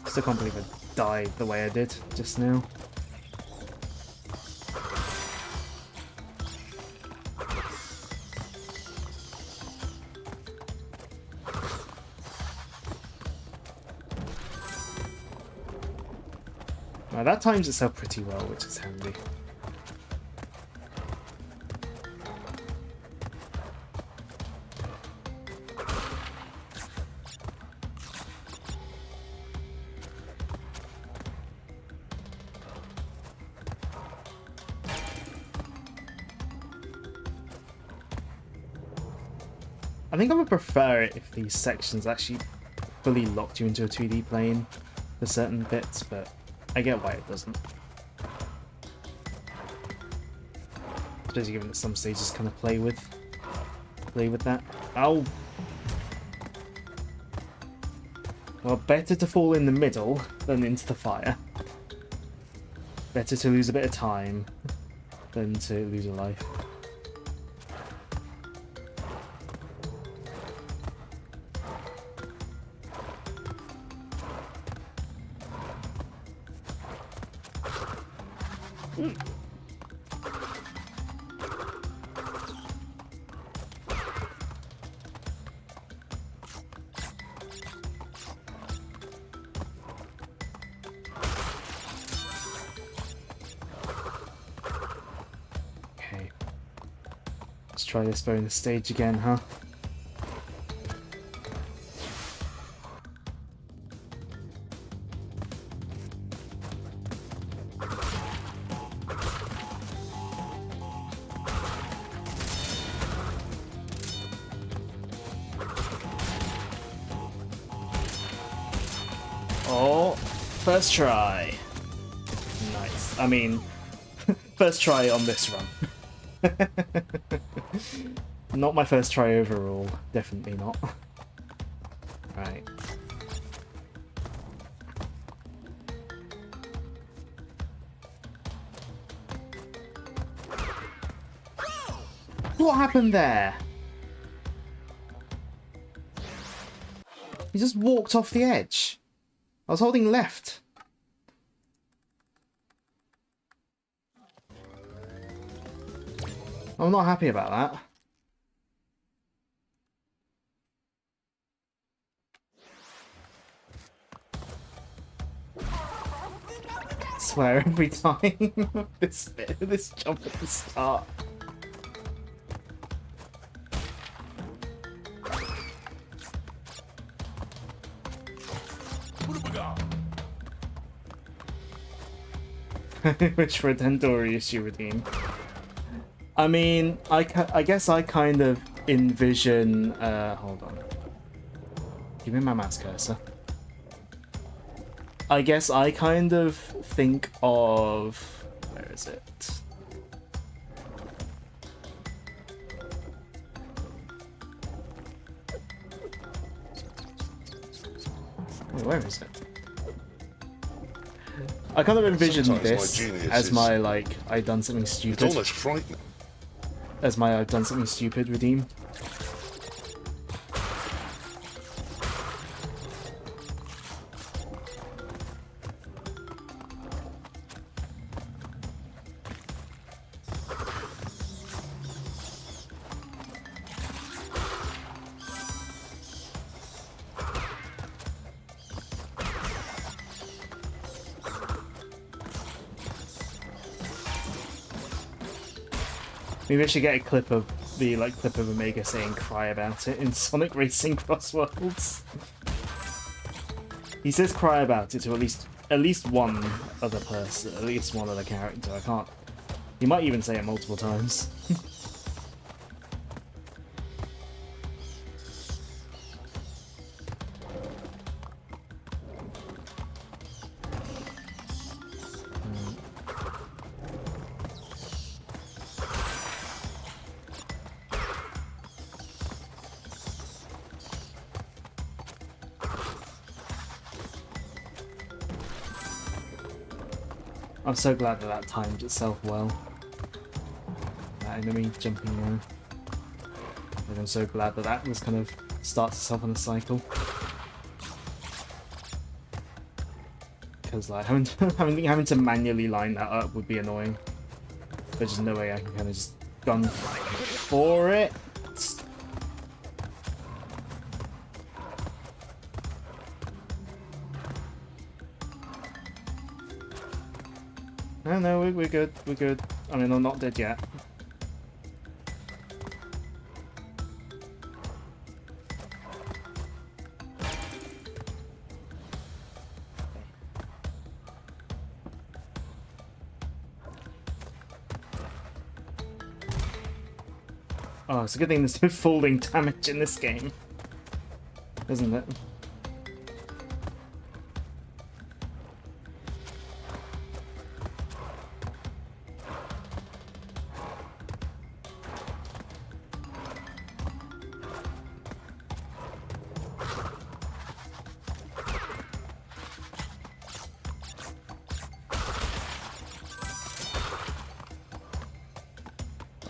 Still can't believe I died the way I did just now. Now that times itself pretty well, which is handy. I think I would prefer it if these sections actually fully locked you into a 2D plane for certain bits, but I get why it doesn't. Especially given that some stages kind of play with that. Oh! Well, better to fall in the middle than into the fire. Better to lose a bit of time than to lose a life. Okay. Let's try this bonus stage again, huh? Oh, first try. Nice. I mean, first try on this run. Not my first try overall. Definitely not. Right. What happened there? He just walked off the edge. I was holding left. I'm not happy about that. I swear every time this jump at the start. Which Redendorius you redeem? I mean, I guess I kind of envision... hold on. Give me my mouse cursor. I guess I kind of think of... Where is it? Wait, where is it? I kind of envision this as my, like, I've done something stupid. It's almost frightening. As my I've done something stupid redeem. Maybe I should get a clip of Omega saying "cry about it" in Sonic Racing Cross Worlds. He says "cry about it" to at least one other person, at least one other character. I can't. He might even say it multiple times. I'm so glad that timed itself well. That enemy jumping around. And I'm so glad that was kind of starts itself on a cycle. Because like having to manually line that up would be annoying. There's just no way I can kind of just gun for it. No, we're good. We're good. I mean, I'm not dead yet. Oh, it's a good thing there's no falling damage in this game, isn't it?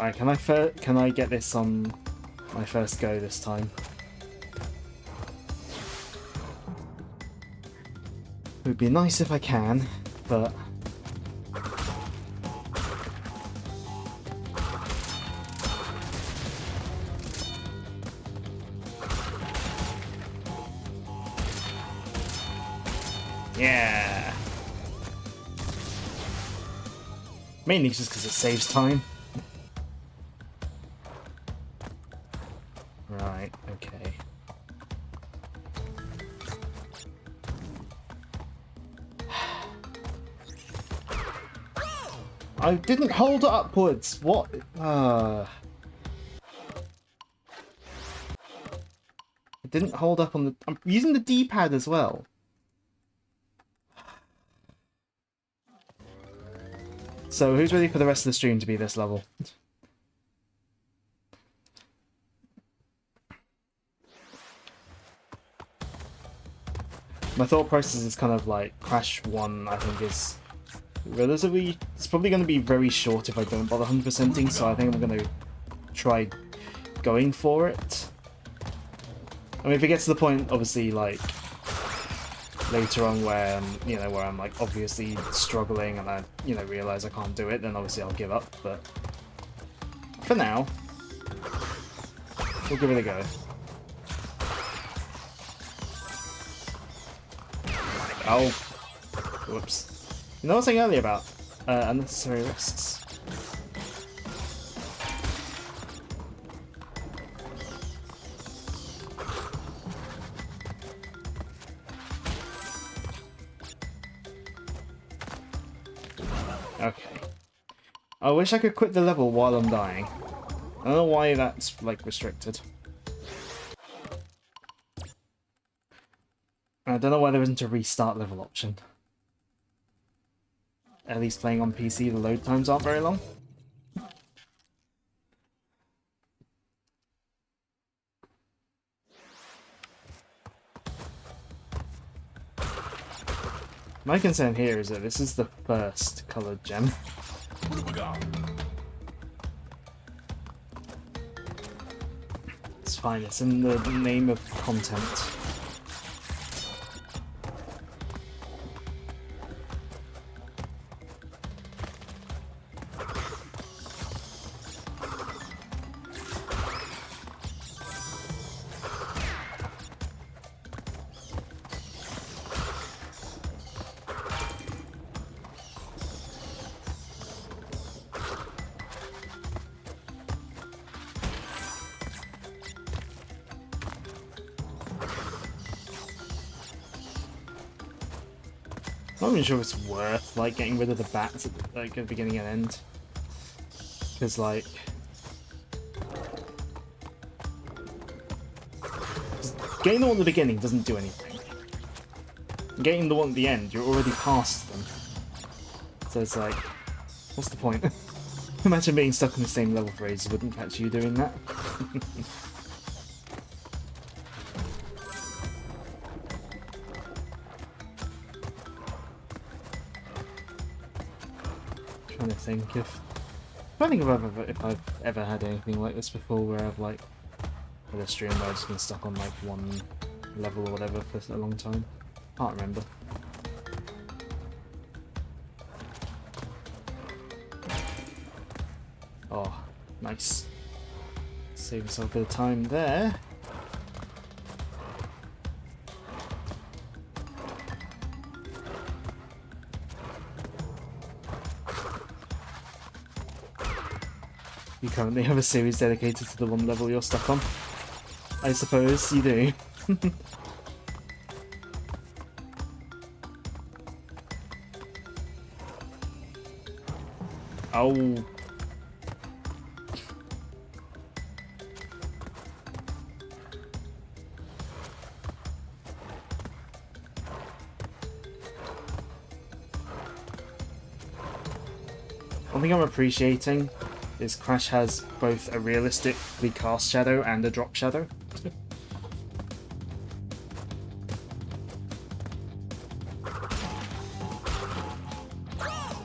Alright, can I get this on my first go this time? It would be nice if I can, but yeah. Mainly just because it saves time. Right, okay. I didn't hold it upwards. What? I didn't hold up on the... I'm using the D-pad as well. So, who's ready for the rest of the stream to be this level? My thought process is kind of like Crash 1, I think, is relatively... It's probably going to be very short if I don't bother 100%ing, so I think I'm going to try going for it. I mean, if it gets to the point, obviously, like, later on where, where I'm, like, obviously struggling and I, realise I can't do it, then obviously I'll give up, but for now, we'll give it a go. Oh, whoops. You know what I was saying earlier about unnecessary risks? Okay. I wish I could quit the level while I'm dying. I don't know why that's, like, restricted. I don't know why there isn't a restart level option. At least playing on PC, the load times aren't very long. My concern here is that this is the first coloured gem. It's fine, it's in the name of content. Not even sure it's worth like getting rid of the bats at the, like, at the beginning and end. Because like getting the one at the beginning doesn't do anything. Getting the one at the end, you're already past them. So it's like, what's the point? Imagine being stuck in the same level for ages, wouldn't catch you doing that. Trying to think if I've ever had anything like this before, where I've like had a stream where I've just been stuck on like one level or whatever for a long time. Can't remember. Oh, nice. Save yourself a bit of time there. You currently have a series dedicated to the one level you're stuck on. I suppose you do. Oh. One thing I'm appreciating is Crash has both a realistically cast shadow and a drop shadow.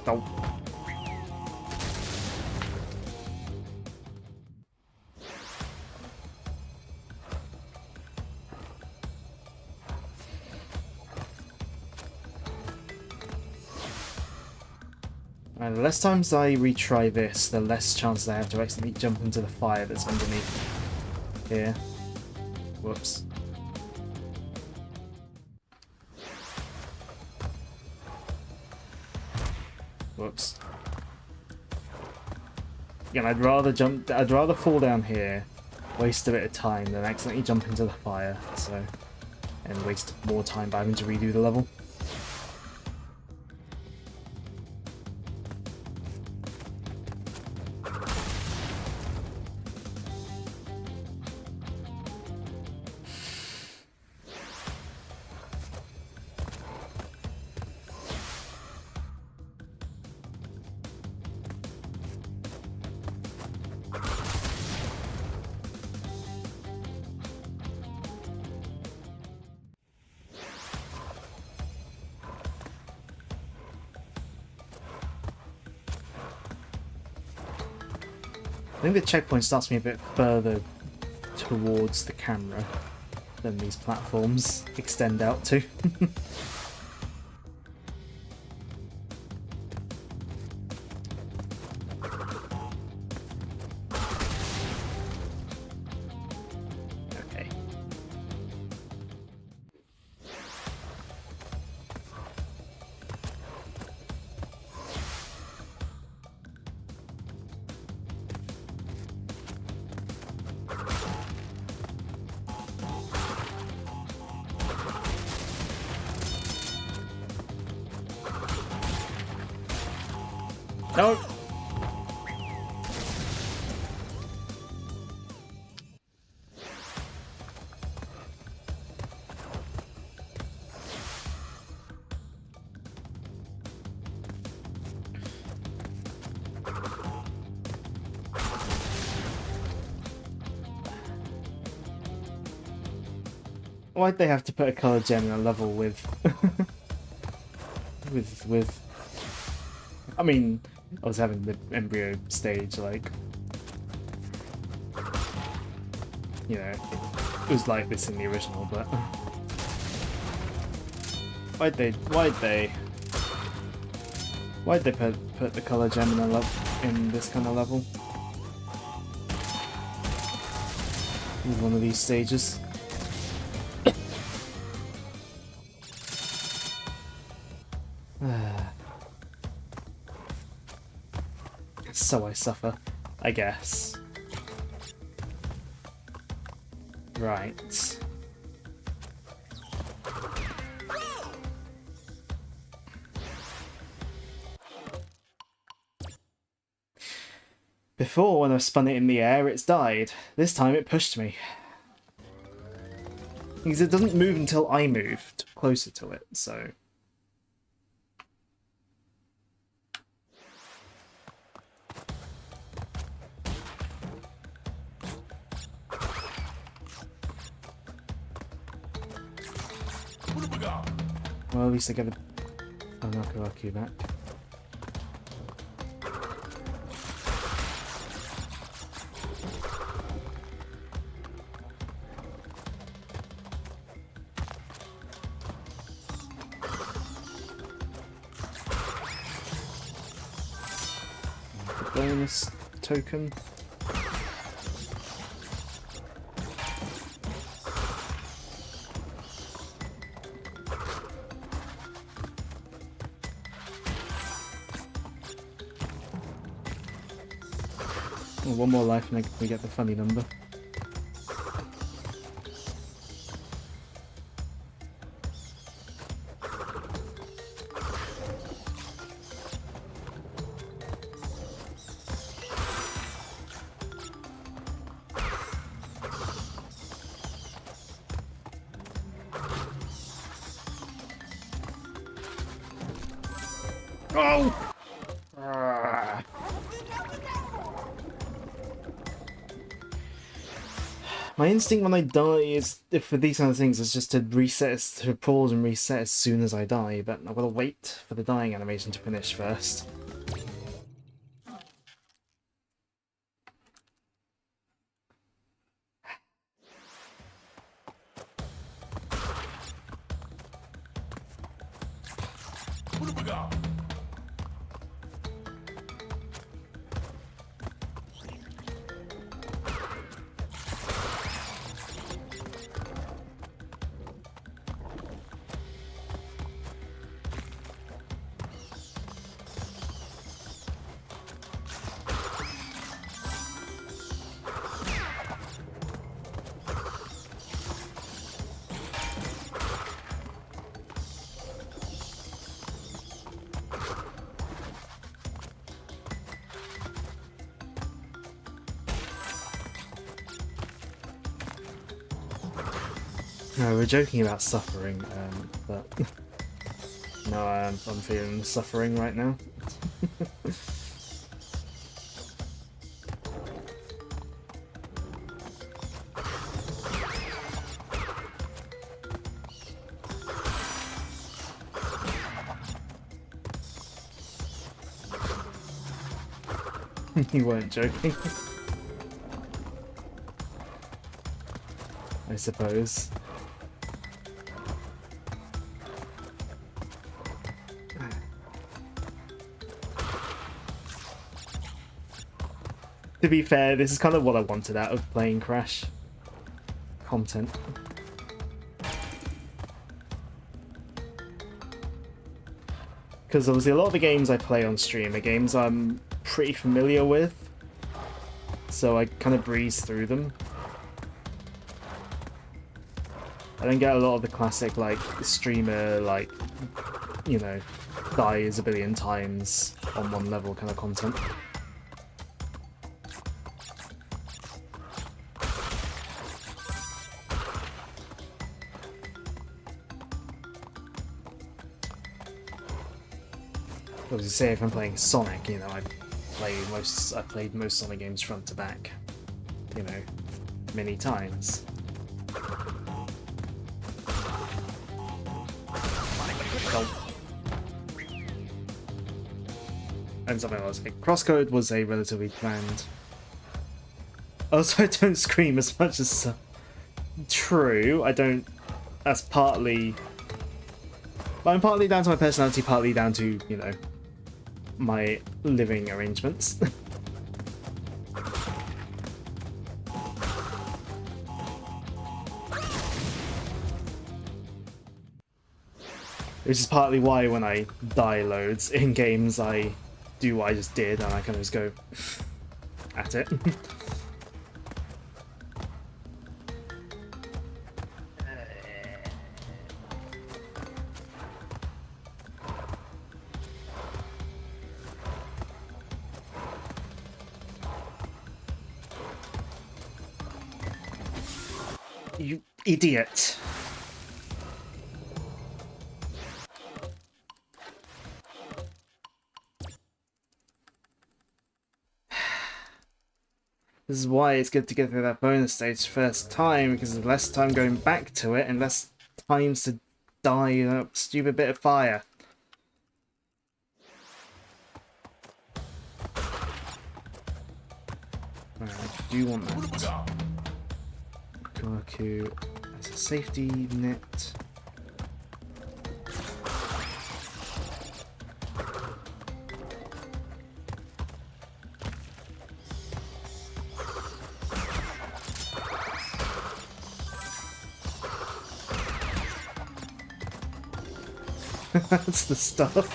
Oh. And the less times I retry this, the less chances I have to accidentally jump into the fire that's underneath here. Whoops. Whoops. Again, I'd rather fall down here, waste a bit of time, than accidentally jump into the fire, so, and waste more time by having to redo the level. I think the checkpoint starts me a bit further towards the camera than these platforms extend out to. Okay. No! Why'd they have to put a colour gem in a level with... with... I mean, I was having the embryo stage, like... You know, it was like this in the original, but... Why'd they put the colour gem in this kind of level? With one of these stages. So I suffer, I guess. Right. Before, when I spun it in the air, it's died. This time it pushed me. Because it doesn't move until I moved closer to it, so... Well, at least I get the Onaku back. Bonus token. Oh, one more life and we get the funny number. Oh! Ah. My instinct when I die is, for these kind of things, is just to reset, to pause and reset as soon as I die, but I've got to wait for the dying animation to finish first. No, we're joking about suffering, but no, I'm feeling the suffering right now. You weren't joking. I suppose. To be fair, this is kind of what I wanted out of playing Crash content. Because obviously a lot of the games I play on stream are games I'm pretty familiar with, so I kind of breeze through them. I don't get a lot of the classic, like, streamer, like, you know, dies a billion times on one level kind of content. Obviously, say if I'm playing Sonic, you know, I played most Sonic games front to back, you know, many times. And something else. Like, Crosscode was a relatively planned. Also, I don't scream as much as true. I don't. That's partly. But I'm partly down to my personality, partly down to, you know, my living arrangements. Which is partly why when I die loads in games I do what I just did and I can just go at it. You idiot. This is why it's good to get through that bonus stage first time, because there's less time going back to it and less times to die in a stupid bit of fire. Alright, I do want that. Kaku as a safety net. That's the stuff.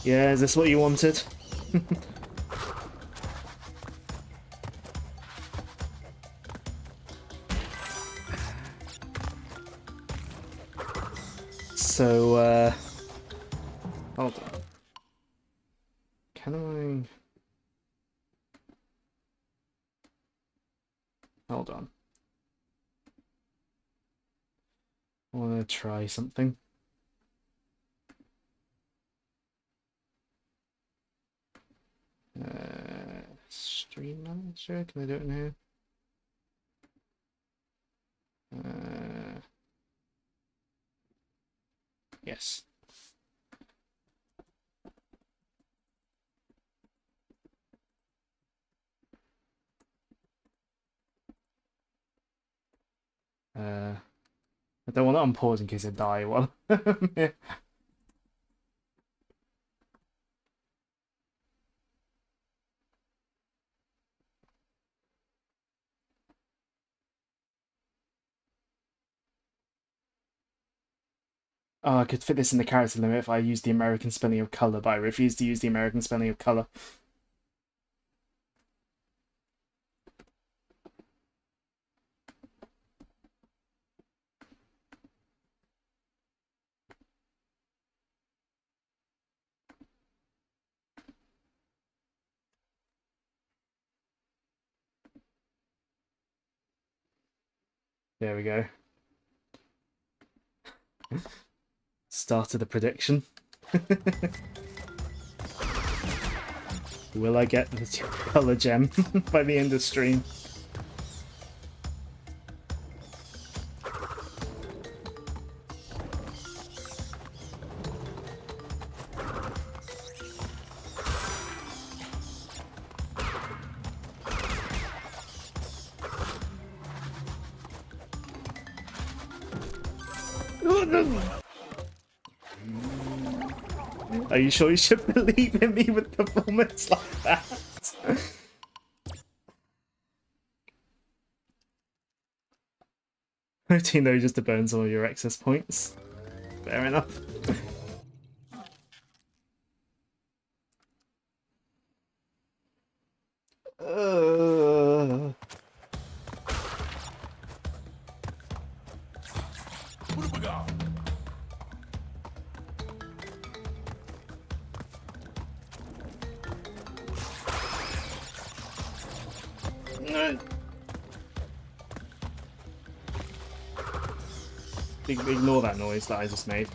Yeah, is this what you wanted? So, hold on. Can I... Hold on. I want to try something. Stream manager, can I do it in here? Yes. I don't want to unpause in case I die while yeah. Oh, I could fit this in the character limit if I used the American spelling of color, but I refuse to use the American spelling of color. There we go. Started the prediction. Will I get the color gem by the end of stream? Are you sure you should believe in me with performance like that? 13 though, just to burn some of your excess points. Fair enough. Ignore that noise that I just made.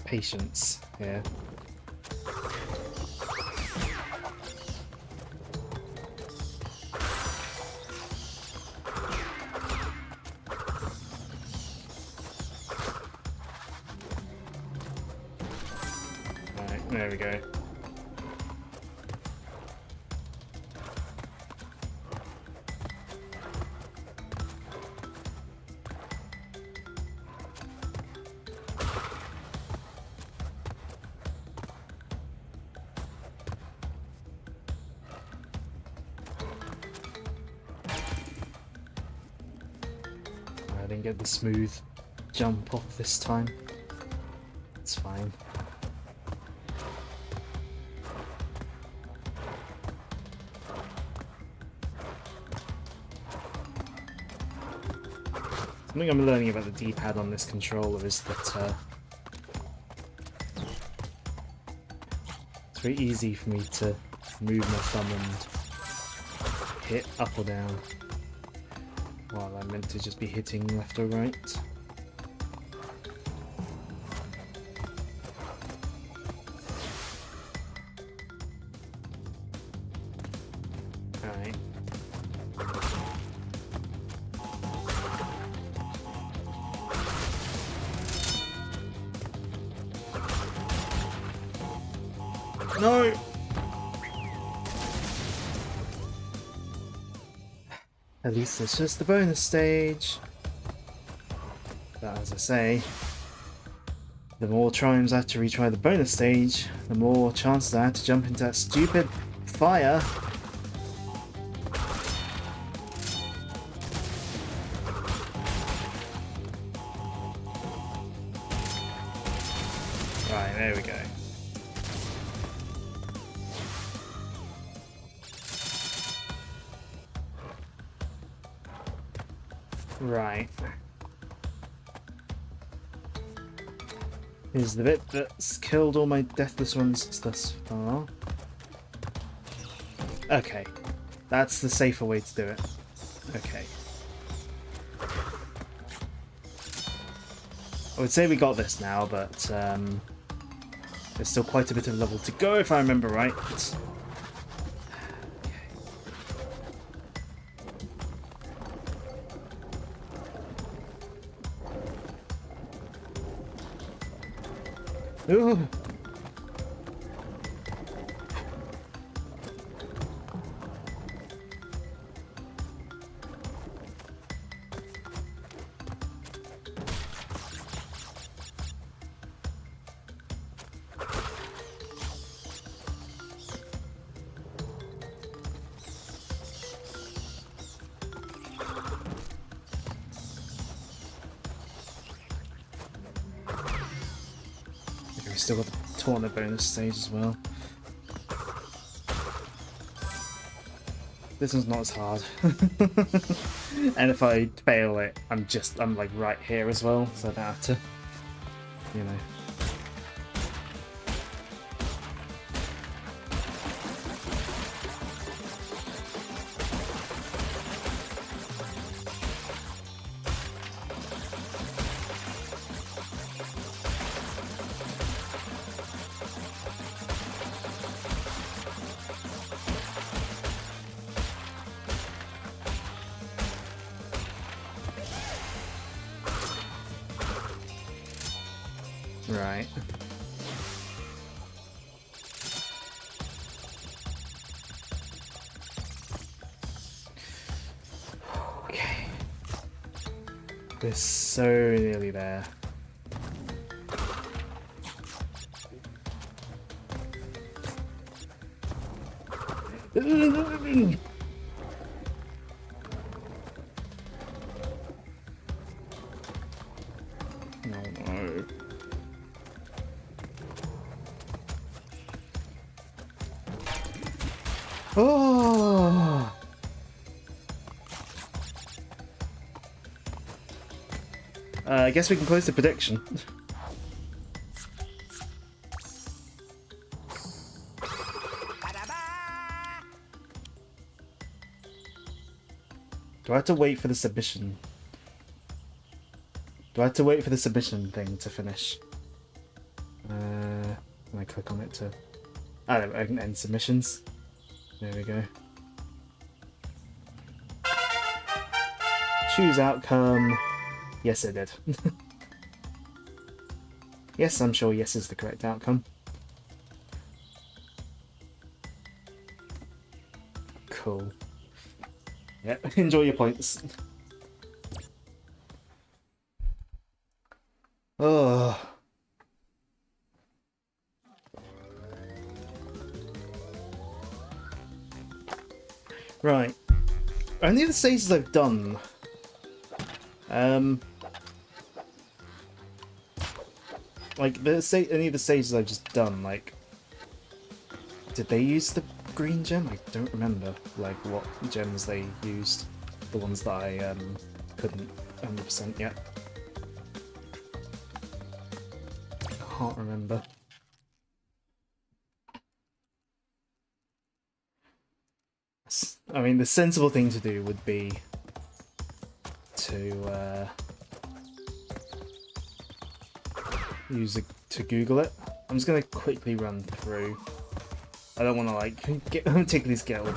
Patience here. Right, there we go. didn't get the smooth jump off this time. It's fine. Something I'm learning about the D-pad on this controller is that it's very easy for me to move my thumb and hit up or down, while I'm meant to just be hitting left or right. Alright. No! At least it's just the bonus stage. But as I say, the more times I have to retry the bonus stage, the more chances I have to jump into that stupid fire. Right, there we go. Right. Here's the bit that's killed all my deathless ones thus far. Okay. That's the safer way to do it. Okay. I would say we got this now, but there's still quite a bit of level to go if I remember right. Ooh. Still got the tournament bonus stage as well. This one's not as hard. And if I fail it, I'm like right here as well, so I don't have to, you know. Right. Okay. We're so nearly there. No. Oh! I guess we can close the prediction. Do I have to wait for the submission? Do I have to wait for the submission thing to finish? Can I click on it to... I don't know, I can end submissions. There we go. Choose outcome. Yes, it did. Yes, I'm sure yes is the correct outcome. Cool. Yep, enjoy your points. Oh. Right. Only the stages I've done Like any of the stages I've just done, like, did they use the green gem? I don't remember, like, what gems they used. The ones that I couldn't 100% yet. Can't remember. I mean, the sensible thing to do would be to to Google it. I'm just gonna quickly run through. I don't want to like meticulously get all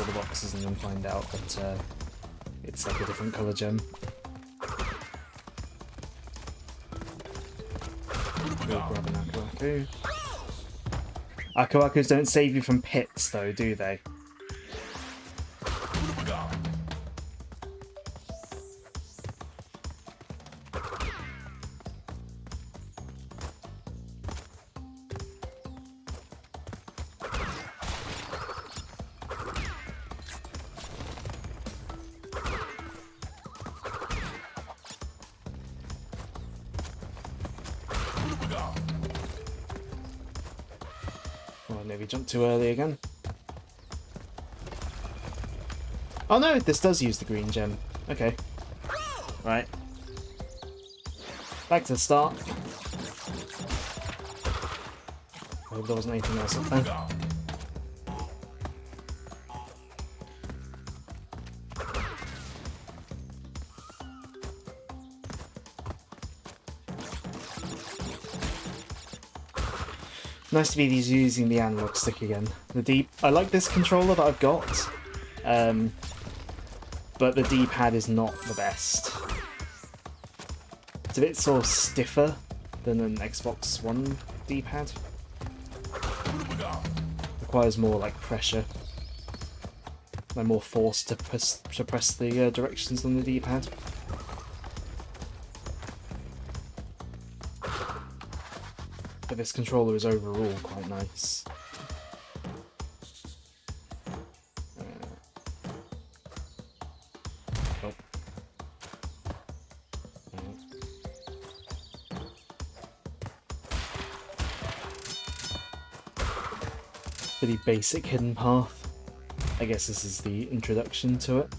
the boxes and then find out that it's like a different color gem. Go grab an Aku. Aku-Akus don't save you from pits though, do they? Maybe jump too early again. Oh no, this does use the green gem. Okay. Right. Back to the start. I hope there wasn't anything else up there. Nice to be using the analog stick again. I like this controller that I've got, but the D-pad is not the best. It's a bit sort of stiffer than an Xbox One D-pad. Requires more like pressure. I'm more forced to press the directions on the D-pad. But this controller is overall quite nice. Oh. Pretty basic hidden path. I guess this is the introduction to it.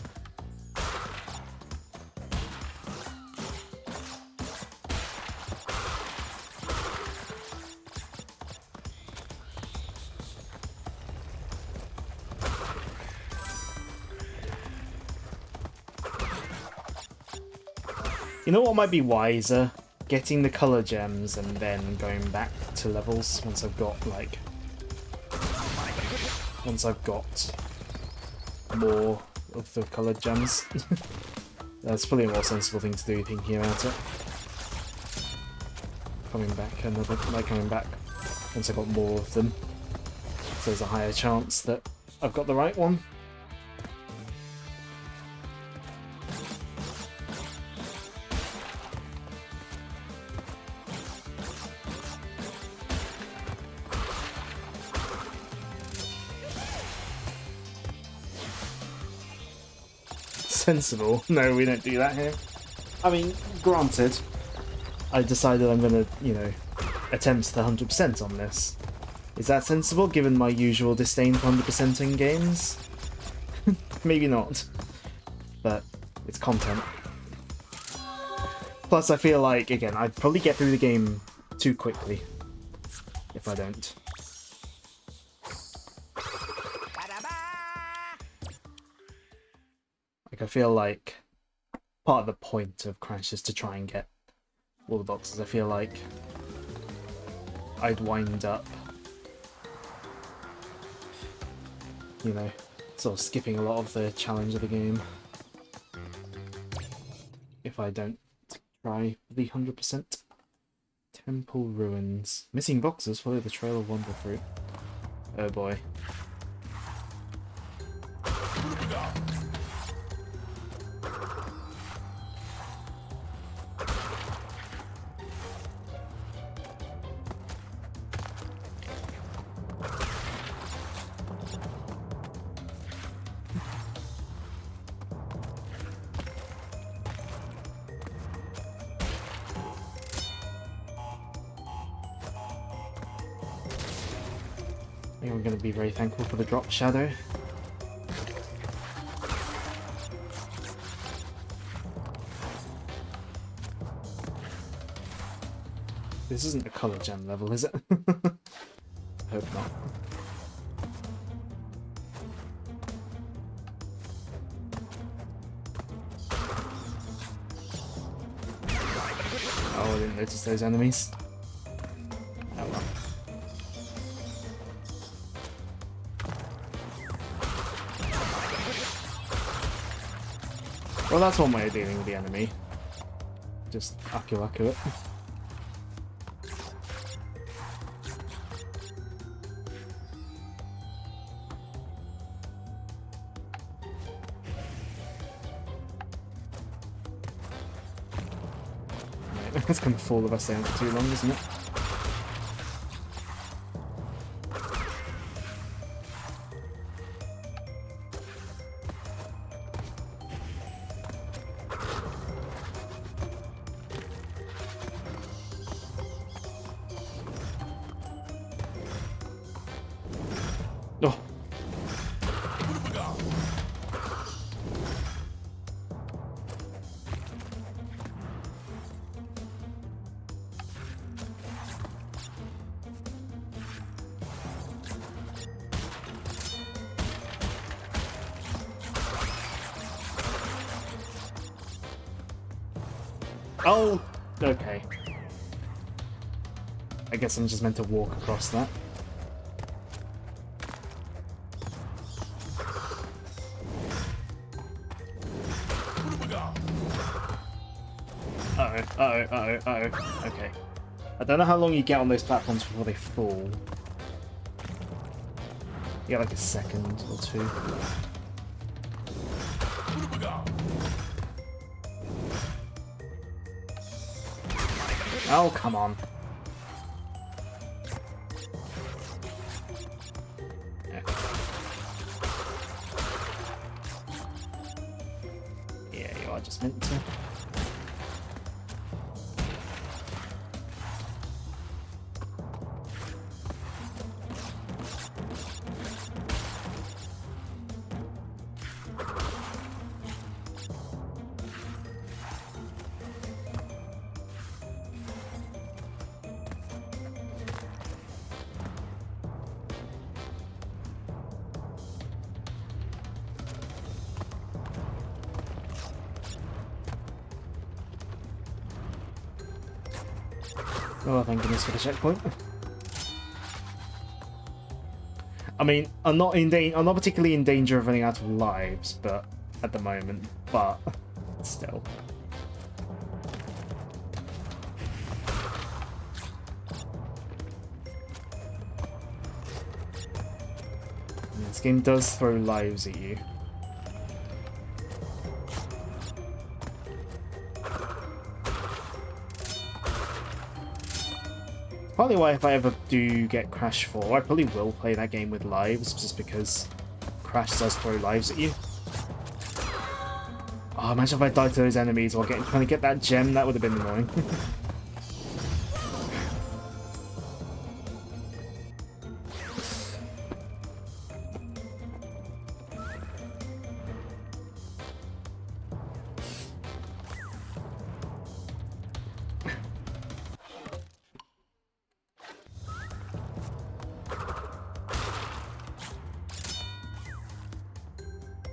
You know what might be wiser? Getting the colour gems and then going back to levels once I've got, like... Once I've got more of the coloured gems. That's probably a more sensible thing to do, thinking about it. Coming back once I've got more of them. So there's a higher chance that I've got the right one. Sensible. No, we don't do that here. I mean, granted, I decided I'm gonna, you know, attempt the 100% on this. Is that sensible, given my usual disdain for 100%ing games? Maybe not. But it's content. Plus, I feel like, again, I'd probably get through the game too quickly if I don't. Like, I feel like part of the point of Crash is to try and get all the boxes. I feel like I'd wind up, you know, sort of skipping a lot of the challenge of the game if I don't try the 100%. Temple Ruins. Missing boxes, follow the trail of Wonder Fruit. Oh boy. think I'm going to be very thankful for the drop shadow. This isn't a colour gem level, is it? Hope not. Oh, I didn't notice those enemies. Oh well. Well, that's one way of dealing with the enemy. Just aku it. That's going to fool us down for too long, isn't it? Oh. Oh, okay. I guess I'm just meant to walk across that. Uh-oh. Okay. I don't know how long you get on those platforms before they fall. You get like a second or two. Oh, come on. Yeah, you are just meant to. Oh, thank goodness for the checkpoint. I mean, I'm not particularly in danger of running out of lives, but at the moment, but still. This game does throw lives at you. Partly why if I ever do get Crash 4, I probably will play that game with lives, just because Crash does throw lives at you. Oh, imagine if I died to those enemies while trying to get that gem, that would have been annoying.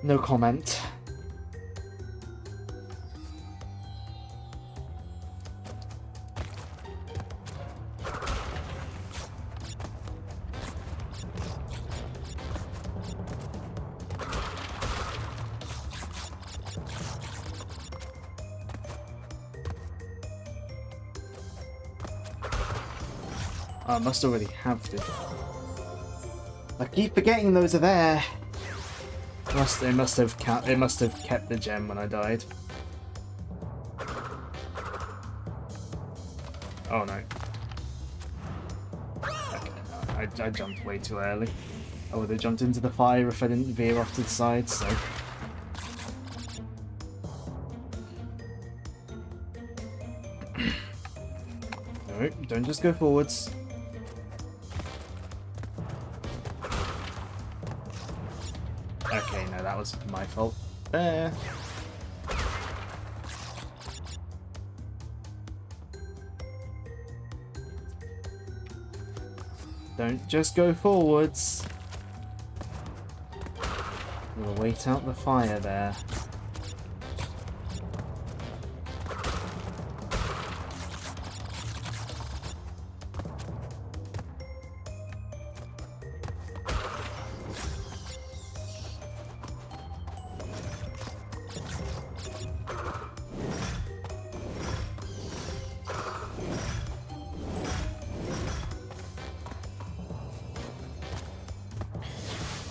No comment. I must already have to. I keep forgetting those are there. It must have kept the gem when I died. Oh no. Okay, no, I jumped way too early. I would have jumped into the fire if I didn't veer off to the side, so... No, don't just go forwards. Okay, no, that was my fault. There. Don't just go forwards. We'll wait out the fire there.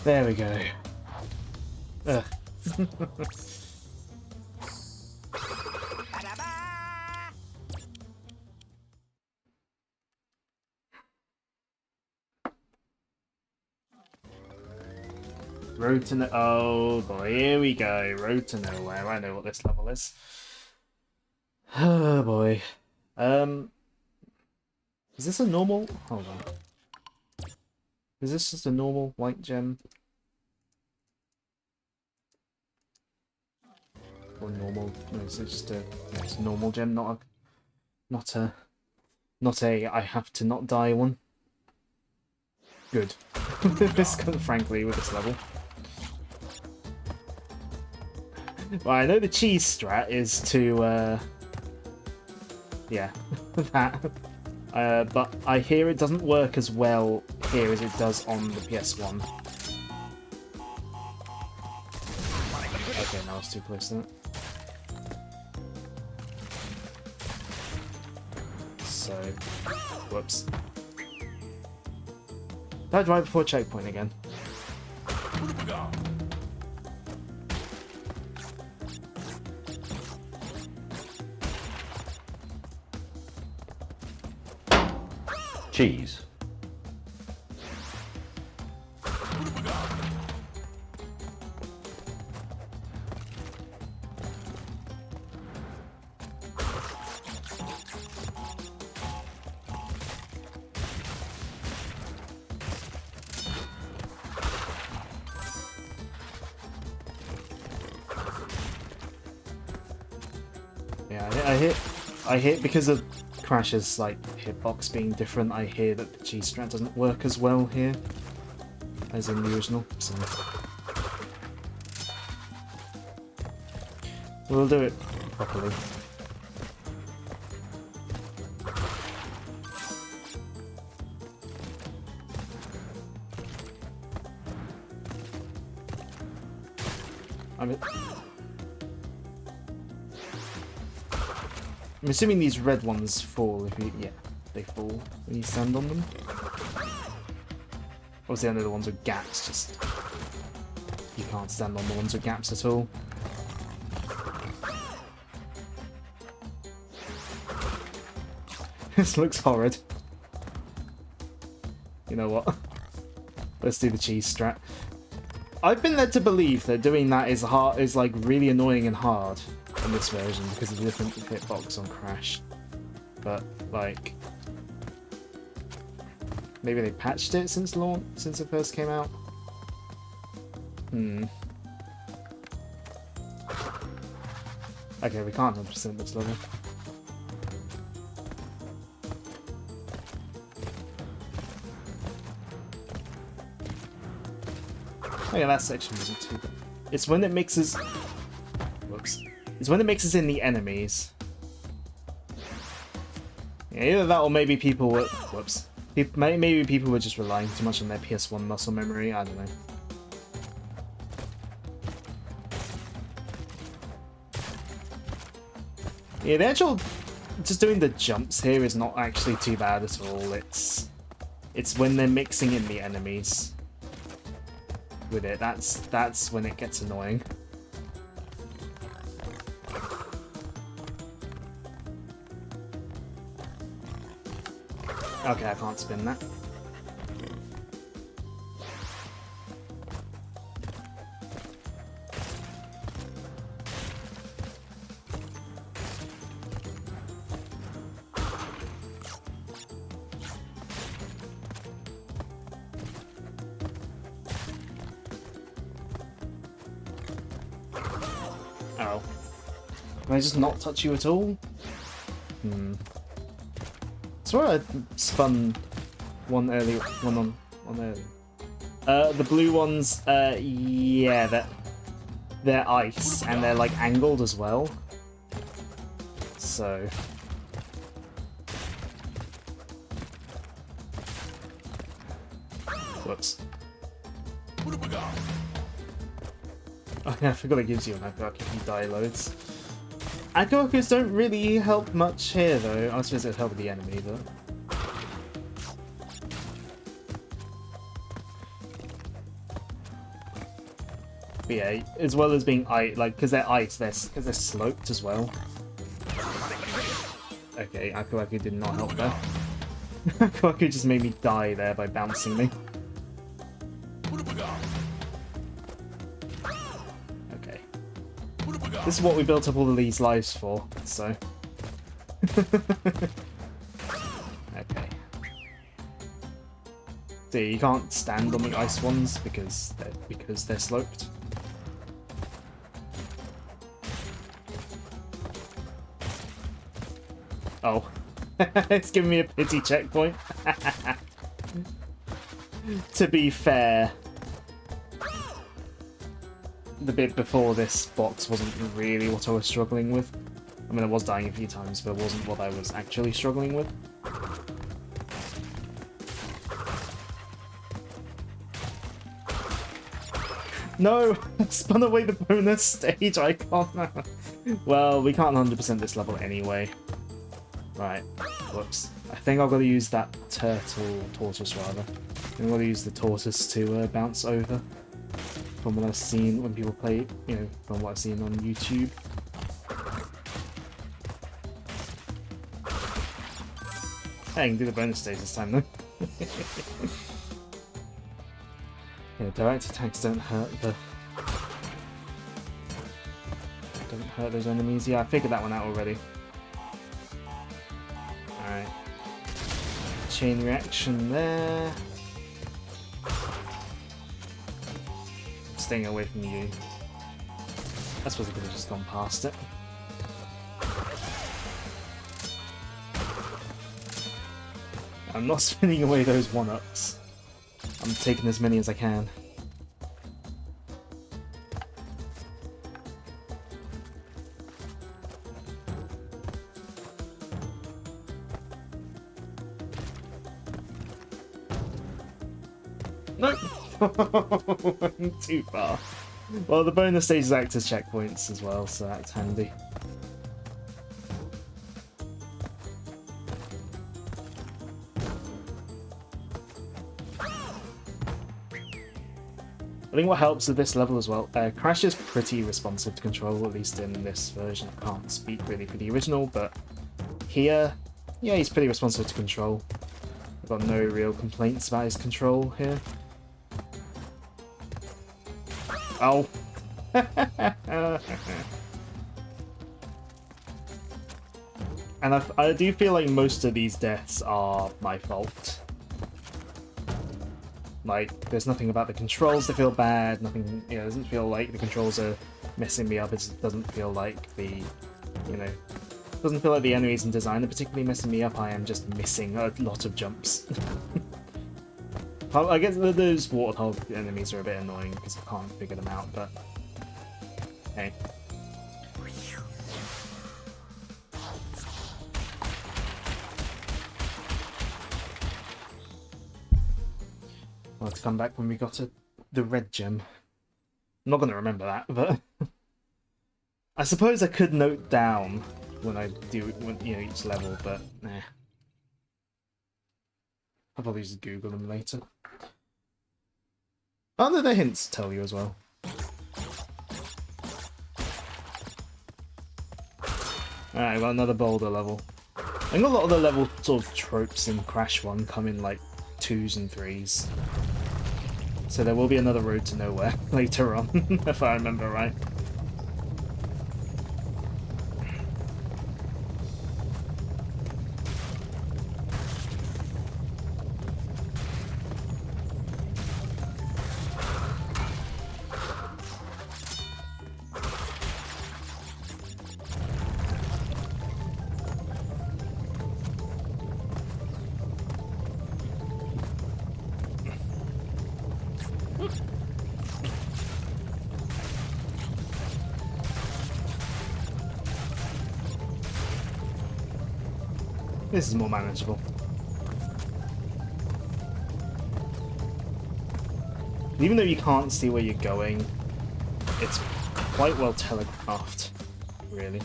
There we go. Ugh. Road to oh boy, here we go. Road to nowhere. I know what this level is. Oh boy. Is this a normal? Hold on. Is this just a normal white gem? Or normal? No, it's just a it's a normal gem, not a I have to not die one. Good. This frankly with this level. Well, I know the cheese strat is to yeah, that. But I hear it doesn't work as well here as it does on the PS1. Okay, now it's too close to it. So, whoops. Died right before checkpoint again. Cheese. Yeah, I hit because of Crash's like hitbox being different. I hear that the cheese strat doesn't work as well here as in the original. So we'll do it properly. I'm assuming these red ones fall if you... yeah, they fall when you stand on them. Obviously I know the ones with gaps, just... you can't stand on the ones with gaps at all. This looks horrid. You know what? Let's do the cheese strat. I've been led to believe that doing that is hard, is like really annoying and hard in this version because of the different hitbox on Crash. But like, maybe they patched it since launch, since it first came out. Okay, we can't 100% this level. Oh yeah, that section wasn't too bad. It's when it mixes... whoops. It's when it mixes in the enemies. Yeah, either that or maybe people were... whoops. Maybe people were just relying too much on their PS1 muscle memory, I don't know. Yeah, the actual... just doing the jumps here is not actually too bad at all. It's when they're mixing in the enemies with it. That's when it gets annoying. Okay, I can't spin that. Oh. Can I just not touch you at all? I swear I spun one earlier, one on earlier. The blue ones, yeah, they're ice, and they're like angled as well. So... Whoops. Oh yeah, I forgot it gives you an Akaku if you die loads. Akakus don't really help much here though. I suppose it'd help with the enemy, but... But yeah, as well as being ice, like, because they're ice, because they're sloped as well. Okay, Akaku did not help there. Akaku just made me die there by bouncing me. Okay. This is what we built up all of these lives for, so... Okay. See, you can't stand on the ice ones because they're sloped. Oh. It's giving me a pity checkpoint. To be fair, the bit before this box wasn't really what I was struggling with. I mean, I was dying a few times, but it wasn't what I was actually struggling with. No! Spun away the bonus stage, I can't... Well, we can't 100% this level anyway. Right, whoops. I think I've got to use that tortoise rather. I'm going to use the tortoise to bounce over. From what I've seen when people play, you know, from what I've seen on YouTube. Hey, I can do the bonus stage this time though. Yeah, direct attacks don't hurt those enemies. Yeah, I figured that one out already. Alright. Chain reaction there. Staying away from you. I suppose I could have just gone past it. I'm not spinning away those 1-ups. I'm taking as many as I can. Nope! Too far. Well, the bonus stages act as checkpoints as well, so that's handy. I think what helps with this level as well, Crash is pretty responsive to control, at least in this version. I can't speak really for the original, but here, yeah, he's pretty responsive to control. I've got no real complaints about his control here. Oh! And I do feel like most of these deaths are my fault. Like, there's nothing about the controls that feel bad, nothing, you know, it doesn't feel like the controls are messing me up, it doesn't feel like the, you know, it doesn't feel like the enemies and design are particularly messing me up, I am just missing a lot of jumps. I guess those warthog enemies are a bit annoying because I can't figure them out, but hey. I'll have to come back when we got to the red gem. I'm not going to remember that, but I suppose I could note down when I do, you know, each level, but nah. I'll probably just Google them later. Oh, no, the hints tell you as well. Alright, got another boulder level. I think a lot of the level sort of tropes in Crash 1 come in like 2s and 3s. So there will be another road to nowhere later on, if I remember right. This is more manageable. Even though you can't see where you're going, it's quite well telegraphed, really.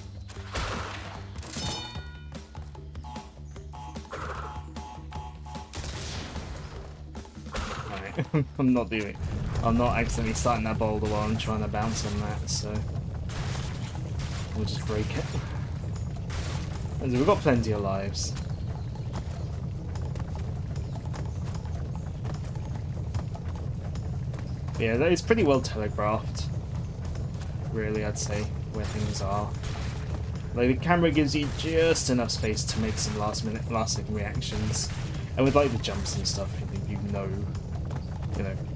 Alright, I'm not accidentally starting that boulder while I'm trying to bounce on that, so we'll just break it. And we've got plenty of lives. Yeah, it's pretty well telegraphed, really, I'd say, where things are. Like, the camera gives you just enough space to make some last second reactions. And with, like, the jumps and stuff, you know,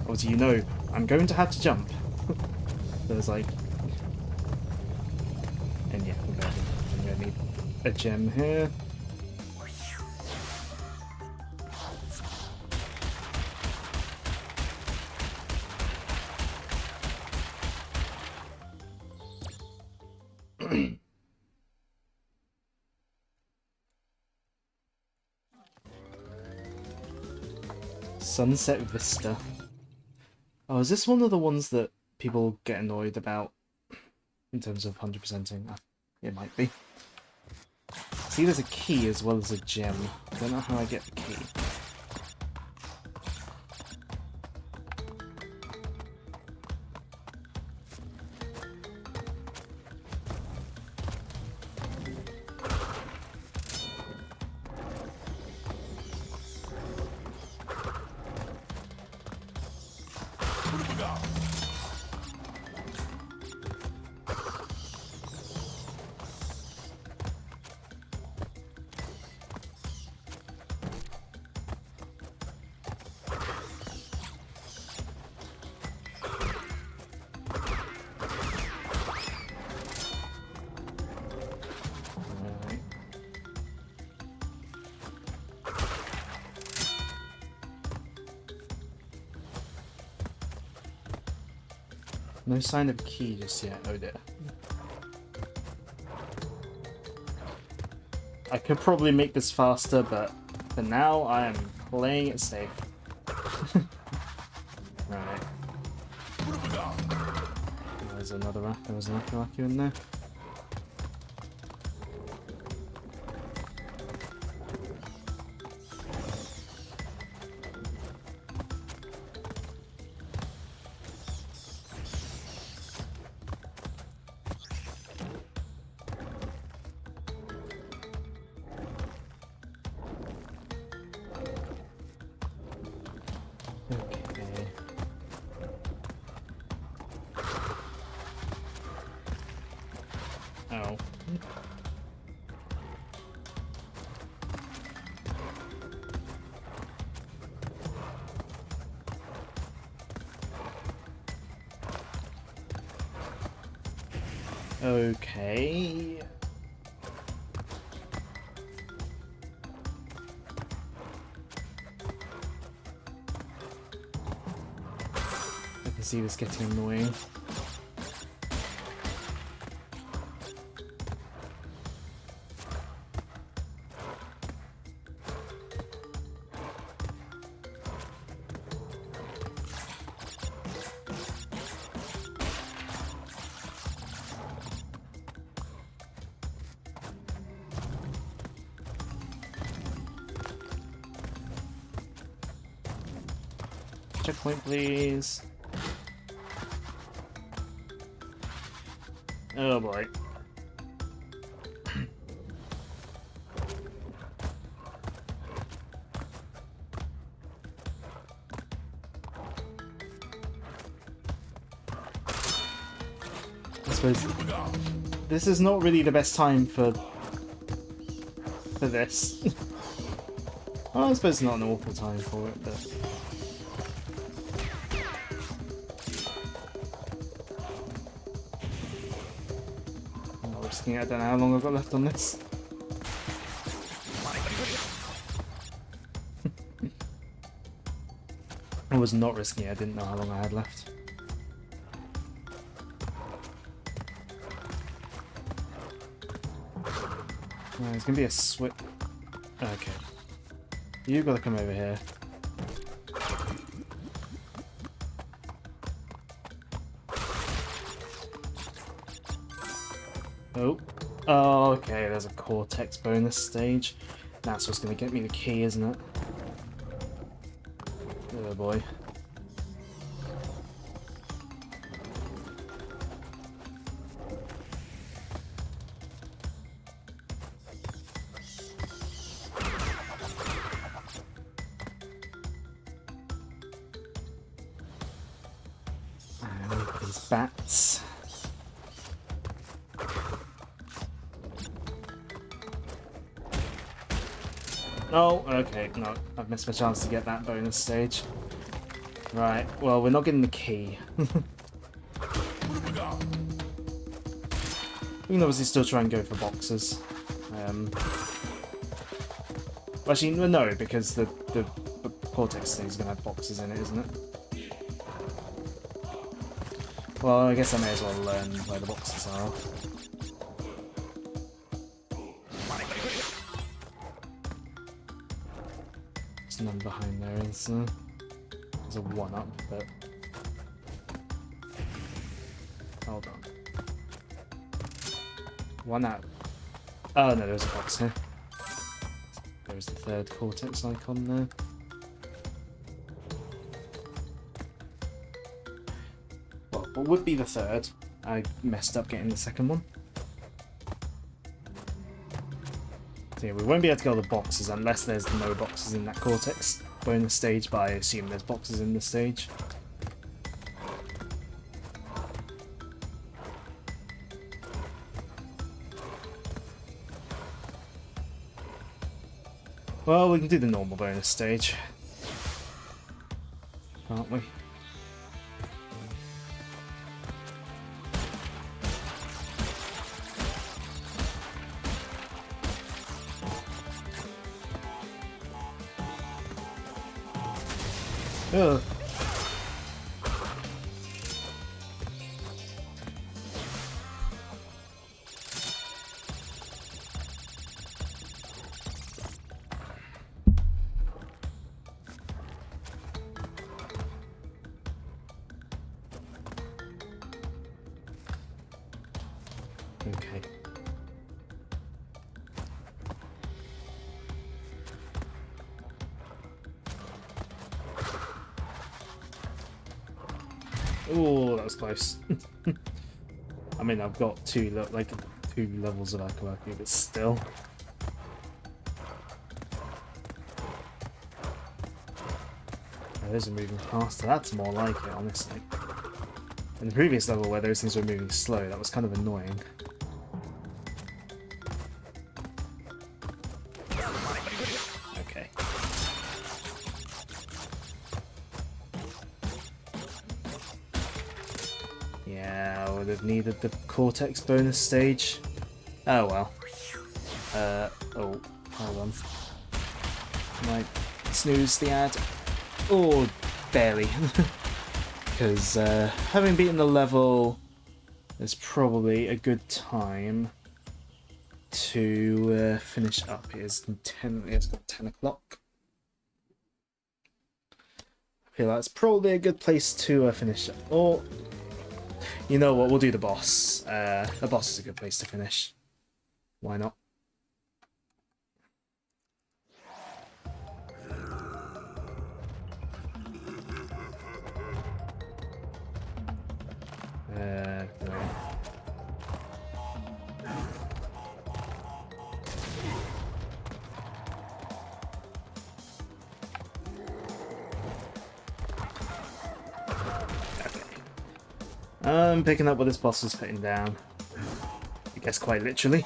obviously you know, I'm going to have to jump. There's like... And yeah, I'm gonna need a gem here. Sunset Vista. Oh, is this one of the ones that people get annoyed about in terms of 100%ing? It might be. See, there's a key as well as a gem. I don't know how I get the key. No sign of key just yet. Oh dear. I could probably make this faster, but for now I am playing it safe. Right. There's another rack. There was another rack in there. Okay. I can see this getting annoying. Checkpoint, please. Oh boy. I suppose this is not really the best time for this. Well, I suppose it's not an awful time for it, but... I don't know how long I've got left on this. I was not risking it, I didn't know how long I had left. There's gonna be a switch. Okay. You've got to come over here. Oh. Oh, okay, there's a Cortex bonus stage. That's what's going to get me the key, isn't it? Oh boy. These bats. Oh, okay, no, I've missed my chance to get that bonus stage. Right, well, we're not getting the key. We can obviously still try and go for boxes. Well, actually, no, because the Cortex thing is going to have boxes in it, isn't it? Well, I guess I may as well learn where the boxes are. There's none behind there, is there? There's a 1-up, but... Hold on. 1 out. Oh no, there's a box here. There's the third Cortex icon there. Well, what would be the third? I messed up getting the second one. So yeah, we won't be able to get all the boxes unless there's no boxes in that Cortex bonus stage, but I assume there's boxes in this stage. Well, we can do the normal bonus stage, can't we? Ugh. Okay. Oh, that was close. I mean, I've got two levels of Akawaki, but still. Oh, those are moving faster. That's more like it, honestly. In the previous level, where those things were moving slow, that was kind of annoying. Okay. Yeah, I would have needed the Cortex bonus stage. Oh well. Oh, hold on. Might snooze the ad. Oh, barely. Because having beaten the level is probably a good time to finish up. It's 10 o'clock. I feel like it's probably a good place to finish up. Or, you know what, we'll do the boss. The boss is a good place to finish. Why not? Right. I'm picking up what this boss is putting down. I guess quite literally.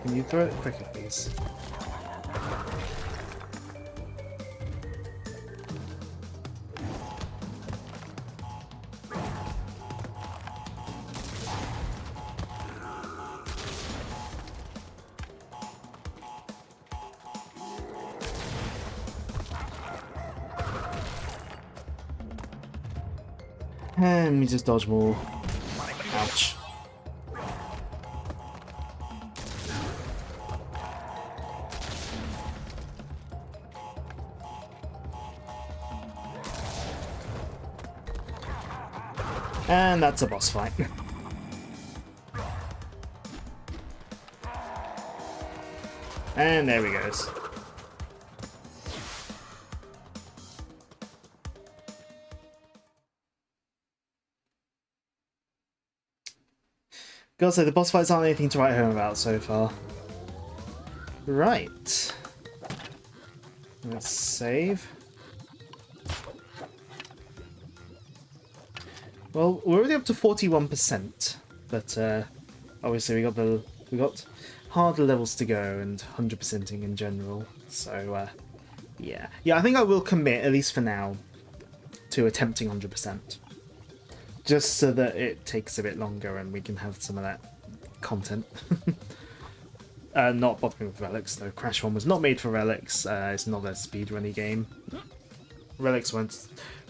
Can you throw it quicker, please? And let me just dodge more. Ouch. And that's a boss fight. And there we goes. Gotta say, the boss fights aren't anything to write home about so far. Right. Let's save. Well, we're already up to 41%, but obviously we got harder levels to go and 100%ing in general. So yeah, I think I will commit, at least for now, to attempting 100%, just so that it takes a bit longer and we can have some of that content. Not bothering with relics though. Crash 1 was not made for relics. It's not a speedrunny game. Relics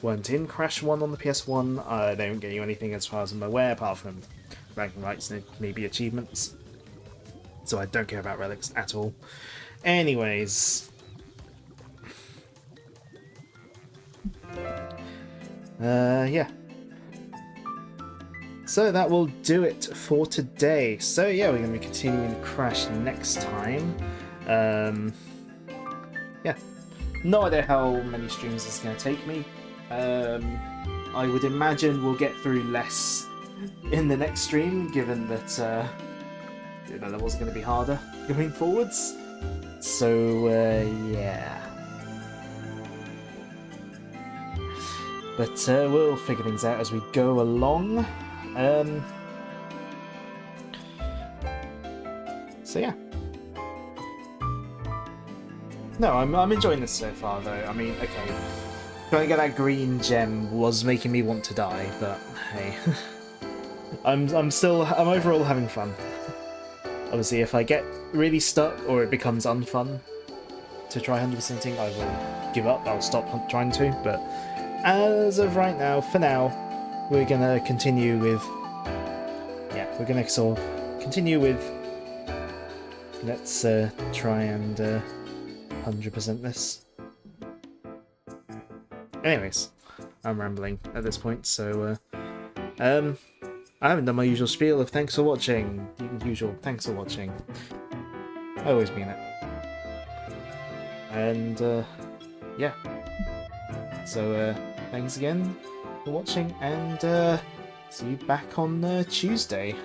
weren't in Crash 1 on the PS1. They don't get you anything as far as I'm aware, apart from ranking rights and maybe achievements. So I don't care about relics at all. Anyways. Yeah. So that will do it for today. So yeah, we're going to be continuing Crash next time. Yeah. No idea how many streams this is going to take me. I would imagine we'll get through less in the next stream, given that the levels are going to be harder going forwards. So yeah. But we'll figure things out as we go along. So yeah. No, I'm enjoying this so far though. I mean, okay, trying to get that green gem was making me want to die, but hey, I'm overall having fun. Obviously, if I get really stuck or it becomes unfun to try 100%ing, I will give up. I'll stop trying to. But as of right now, for now, we're gonna continue with. Yeah, we're gonna sort of continue with. Let's try and 100% this. Anyways, I'm rambling at this point, so I haven't done my usual spiel of thanks for watching. Usual thanks for watching. I always mean it. And yeah. So thanks again for watching, and see you back on Tuesday.